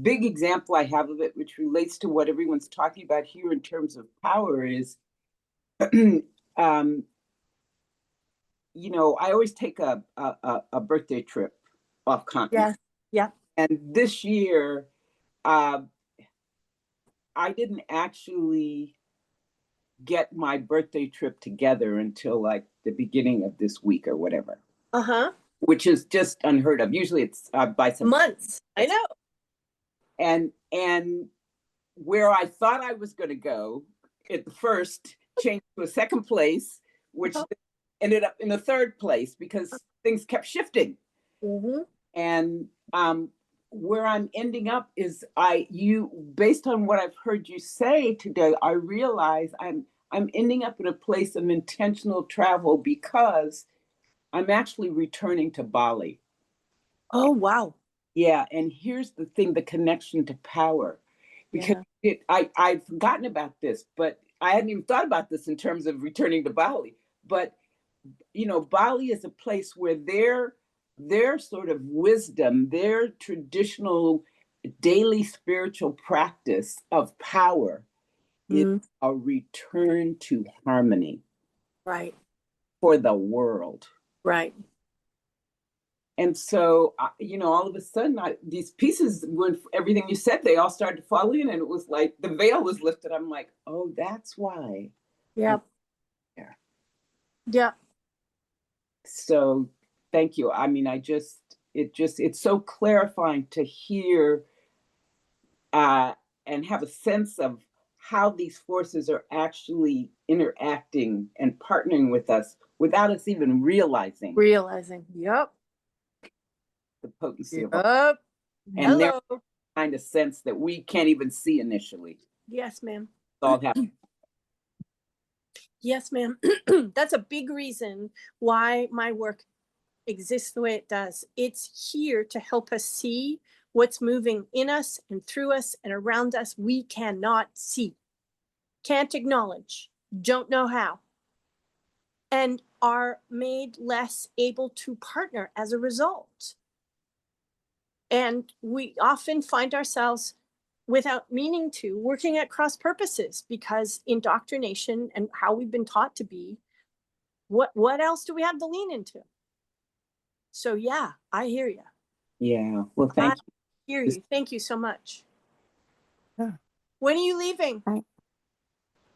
big example I have of it, which relates to what everyone's talking about here in terms of power, is, you know, I always take a birthday trip off continent. Yeah. And this year, I didn't actually get my birthday trip together until like the beginning of this week or whatever. Which is just unheard of. Usually it's by some months. I know. And where I thought I was going to go, at the first, changed to a second place, which ended up in a third place because things kept shifting. Mhm. And where I'm ending up is based on what I've heard you say today, I realize I'm ending up in a place of intentional travel because I'm actually returning to Bali. Oh, wow. Yeah, and here's the thing, the connection to power. Because I'd forgotten about this, but I hadn't even thought about this in terms of returning to Bali. But Bali is a place where their sort of wisdom, their traditional daily spiritual practice of power is Mm, a return to harmony right, for the world. right. And so, all of a sudden, these pieces, when everything you said, they all started to fall in, and it was like the veil was lifted. I'm like, oh, that's why. Yep. Yeah. Yep. So, thank you. I mean, it's so clarifying to hear and have a sense of how these forces are actually interacting and partnering with us without us even realizing Yep. the potency of our, Yep. and their Hello. kind of sense that we can't even see initially. Yes, ma'am. It's all happening. Yes, ma'am. That's a big reason why my work exists the way it does. It's here to help us see what's moving in us and through us and around us we cannot see, can't acknowledge, don't know how, and are made less able to partner as a result. And we often find ourselves, without meaning to, working at cross purposes because indoctrination and how we've been taught to be, what else do we have to lean into? So yeah, I hear you. Yeah. Well, thank you. Hear you. Thank you so much. Yeah. When are you leaving?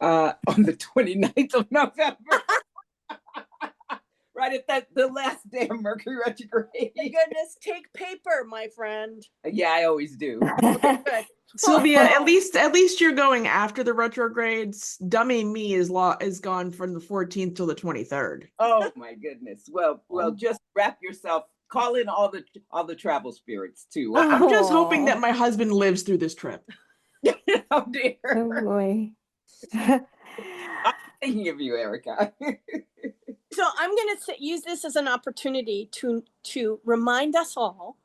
On the 29th of November. Right at the last day of Mercury retrograde. My goodness, take paper, my friend. Yeah, I always do. Good. Sylvia, at least you're going after the retrogrades. Dummy me is gone from the 14th till the 23rd. Oh my goodness. Well, just wrap yourself. Call in all the travel spirits too. I'm just hoping that my husband lives through this trip. Oh dear. Oh boy. I'm thinking of you, Erica. So I'm going to use this as an opportunity to remind us all,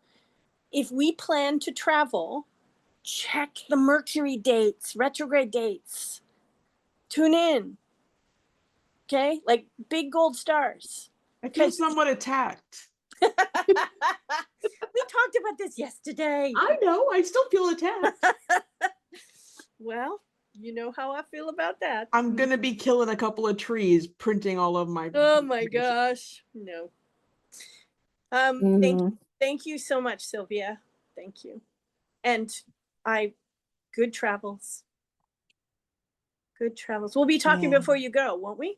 if we plan to travel, check the Mercury dates, retrograde dates. Tune in. Okay? Like big gold stars. I feel somewhat attacked. We talked about this yesterday. I know. I still feel attacked. Well, you know how I feel about that. I'm going to be killing a couple of trees, printing all of my... Oh my gosh. No. Thank you so much, Sylvia. Thank you. And good travels. Good travels. We'll be talking before you go, won't we?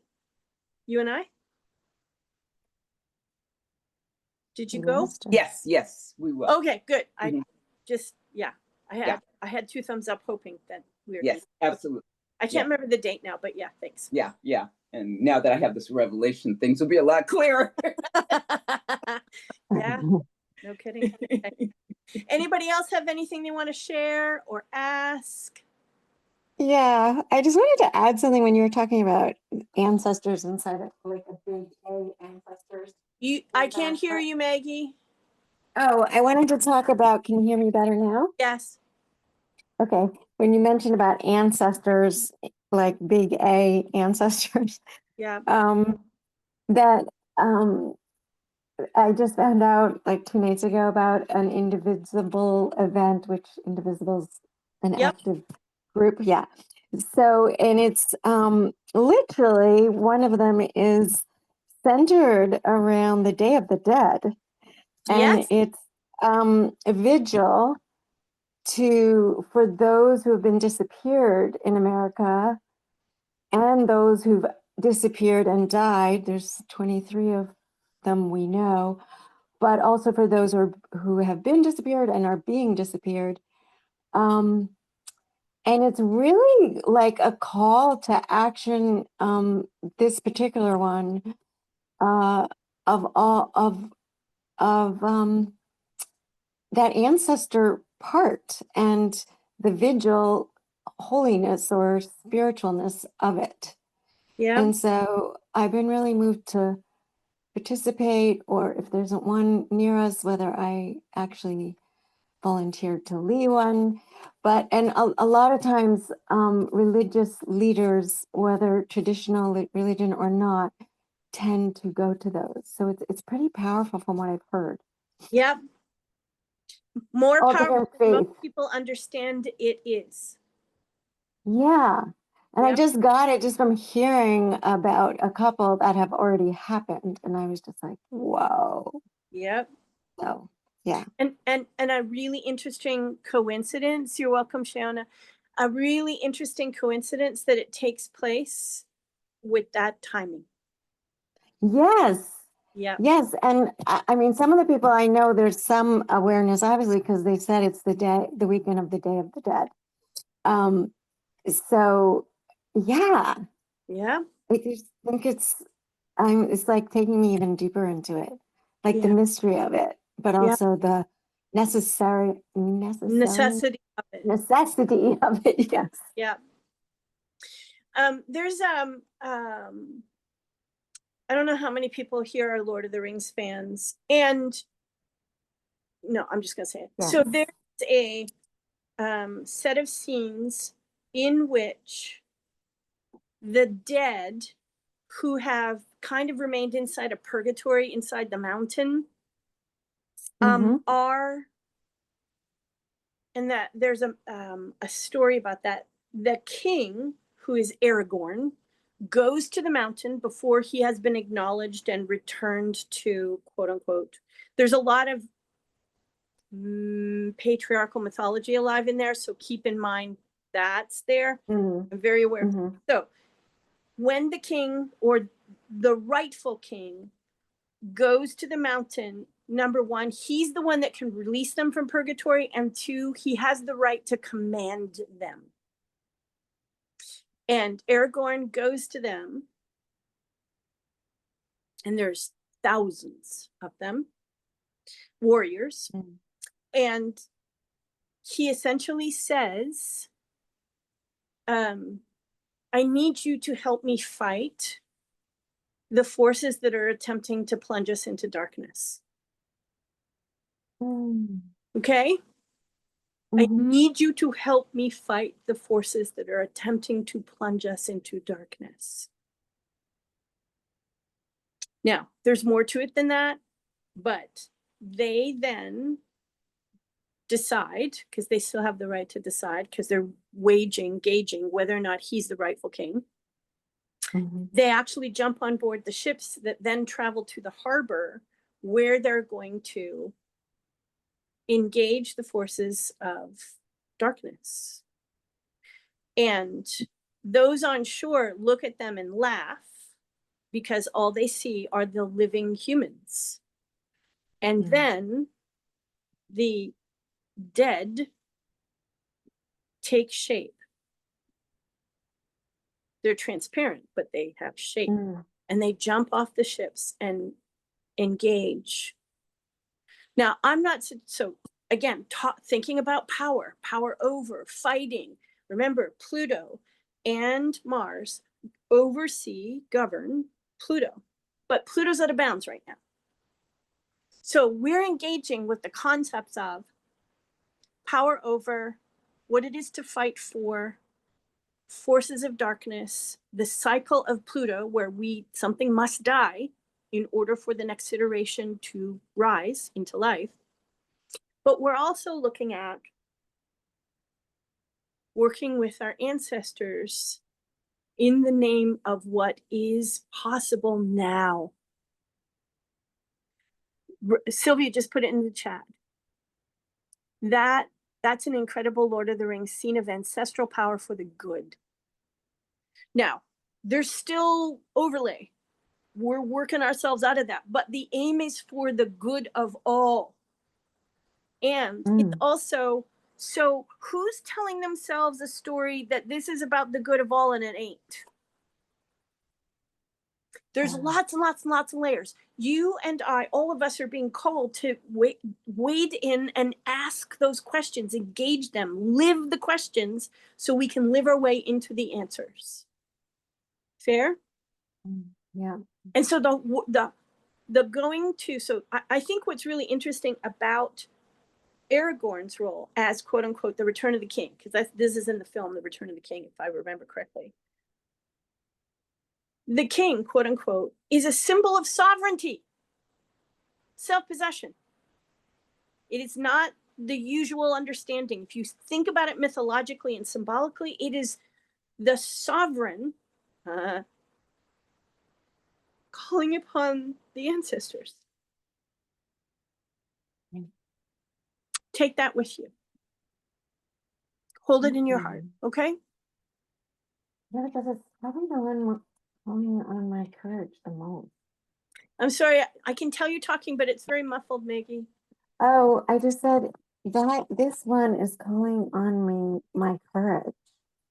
You and I? Did you go? Yes, we will. Okay, good. Mhm. I just, I had two thumbs up hoping that we were. Yes, absolutely. I can't remember the date now, but yeah, thanks. Yeah. And now that I have this revelation, things will be a lot clearer. Yeah, no kidding. Okay. Anybody else have anything they want to share or ask? Yeah, I just wanted to add something when you were talking about ancestors inside of like a big A ancestors. I can't hear you, Maggie. Oh, I wanted to talk about, can you hear me better now? Yes. Okay, when you mentioned about ancestors, like big A ancestors, Yeah. that I just found out like 2 nights ago about an indivisible event, which indivisible's an active group. Yeah. So, and it's literally one of them is centered around the Day of the Dead. And Yes. it's a vigil for those who have been disappeared in America and those who've disappeared and died. There's 23 of them we know, but also for those who have been disappeared and are being disappeared. And it's really like a call to action, this particular one, of all of that ancestor part and the vigil holiness or spiritualness of it. Yeah. And so I've been really moved to participate, or if there isn't one near us, whether I actually volunteered to lead one. But, and a lot of times, religious leaders, whether traditional religion or not, tend to go to those. So it's pretty powerful from what I've heard. Yep. More All powerful different than most faiths. people understand it is. Yeah. And I Yep. just got it just from hearing about a couple that have already happened. And I was just like, whoa. Yep. So, yeah. And a really interesting coincidence. You're welcome, Shauna. A really interesting coincidence that it takes place with that timing. Yes. Yep. Yes. And I mean, some of the people I know, there's some awareness, obviously, because they said it's the weekend of the Day of the Dead. So, yeah, Yeah. I just think it's like taking me even deeper into it, like the Yeah. mystery of it, but Yeah. also the necessity Necessity of it. of it. Yes. Yeah. There's I don't know how many people here are Lord of the Rings fans, and no, I'm just gonna say it. Yes. So there's a set of scenes in which the dead who have kind of remained inside a purgatory inside the mountain are, and that there's a story about that. The king, who is Aragorn, goes to the mountain before he has been acknowledged and returned to, quote unquote. There's a lot of patriarchal mythology alive in there, so keep in mind that's there. I'm very aware. So when the king, or the rightful king, goes to the mountain, number one, he's the one that can release them from purgatory, and two, he has the right to command them. And Aragorn goes to them, and there's thousands of them, warriors, and he essentially says, I need you to help me fight the forces that are attempting to plunge us into darkness. Okay? I need you to help me fight the forces that are attempting to plunge us into darkness. Now, there's more to it than that, but they then decide, because they still have the right to decide, because they're gauging whether or not he's the rightful king. They actually jump on board the ships that then travel to the harbor, where they're going to engage the forces of darkness. And those on shore look at them and laugh, because all they see are the living humans. And then the dead take shape. They're transparent, but they have shape. And they jump off the ships and engage. Now, I'm not so again, thinking about power over, fighting. Remember, Pluto and Mars govern Pluto, but Pluto's out of bounds right now. So we're engaging with the concepts of power over, what it is to fight for, forces of darkness, the cycle of Pluto, where something must die in order for the next iteration to rise into life. But we're also looking at working with our ancestors in the name of what is possible now. Sylvia just put it in the chat. That's an incredible Lord of the Rings scene of ancestral power for the good. Now, there's still overlay. We're working ourselves out of that, but the aim is for the good of all. And it's also So who's telling themselves a story that this is about the good of all and it ain't? There's lots and lots and lots of layers. You and I, all of us are being called to wade in and ask those questions, engage them, live the questions so we can live our way into the answers. Fair? Yeah. And so the going to, so I think what's really interesting about Aragorn's role as quote unquote the Return of the King, because this is in the film The Return of the King, if I remember correctly. The king, quote unquote, is a symbol of sovereignty, self-possession. It is not the usual understanding. If you think about it mythologically and symbolically, it is the sovereign calling upon the ancestors. Take that with you. Hold it in your heart, okay? Yeah, because it's probably the one calling on my courage the most. I'm sorry, I can tell you're talking, but it's very muffled, Maggie. Oh, I just said that this one is calling on me my courage.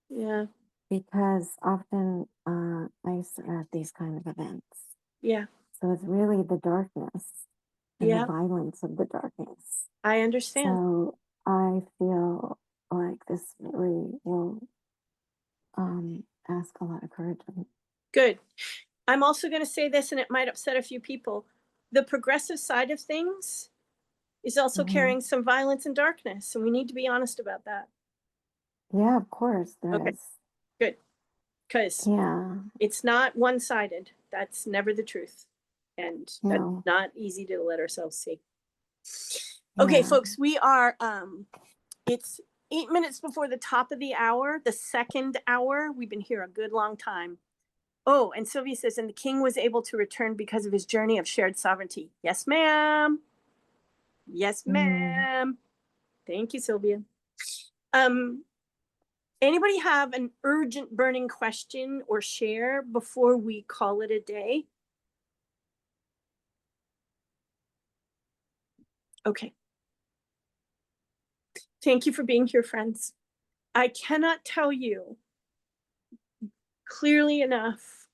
Yeah. Because often I used to at these kind of events. Yeah. So it's really the darkness and Yeah. the violence of the darkness. I understand. So I feel like this really will ask a lot of courage. Good. I'm also going to say this, and it might upset a few people. The progressive side of things is also carrying some violence and darkness, and we need to be honest about that. Yeah, of course there is. Good. Because it's not one-sided. That's never the truth. And that's not easy to let ourselves see. Okay, folks, we are, it's 8 minutes before the top of the hour, the second hour. We've been here a good long time. Oh, and Sylvia says, and the king was able to return because of his journey of shared sovereignty. Yes, ma'am. Yes, ma'am. Thank you, Sylvia. Anybody have an urgent burning question or share before we call it a day? Okay. Thank you for being here, friends. I cannot tell you clearly enough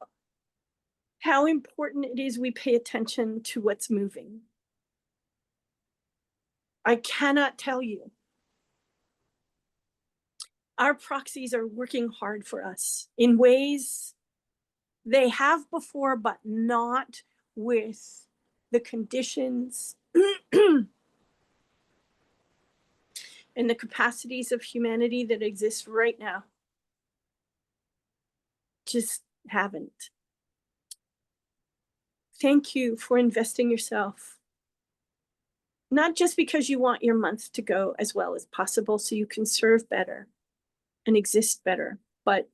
how important it is we pay attention to what's moving. I cannot tell you. Our proxies are working hard for us in ways they have before, but not with the conditions and the capacities of humanity that exist right now. Just haven't. Thank you for investing yourself. Not just because you want your month to go as well as possible so you can serve better and exist better, but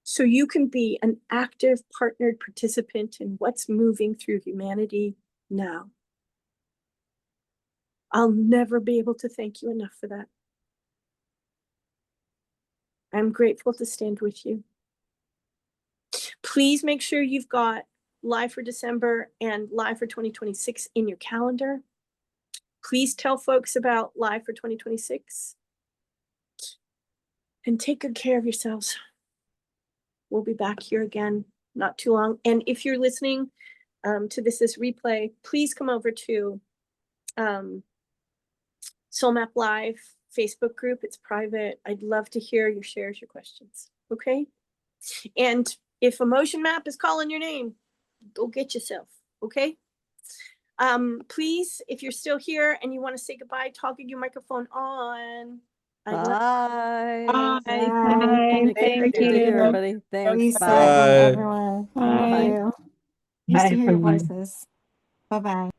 so you can be an active partnered participant in what's moving through humanity now. I'll never be able to thank you enough for that. I'm grateful to stand with you. Please make sure you've got Live for December and Live for 2026 in your calendar. Please tell folks about Live for 2026. And take good care of yourselves. We'll be back here again, not too long. And if you're listening to this replay, please come over to Soul Map Live Facebook group. It's private. I'd love to hear your shares, your questions. Okay. And if Emotion Map is calling your name, go get yourself. Okay. Please, if you're still here and you want to say goodbye, toggle your microphone on. Bye. Bye. Thank you, everybody. Thanks. Bye, Bye. everyone. Thank you. Nice to hear your voices. Bye-bye.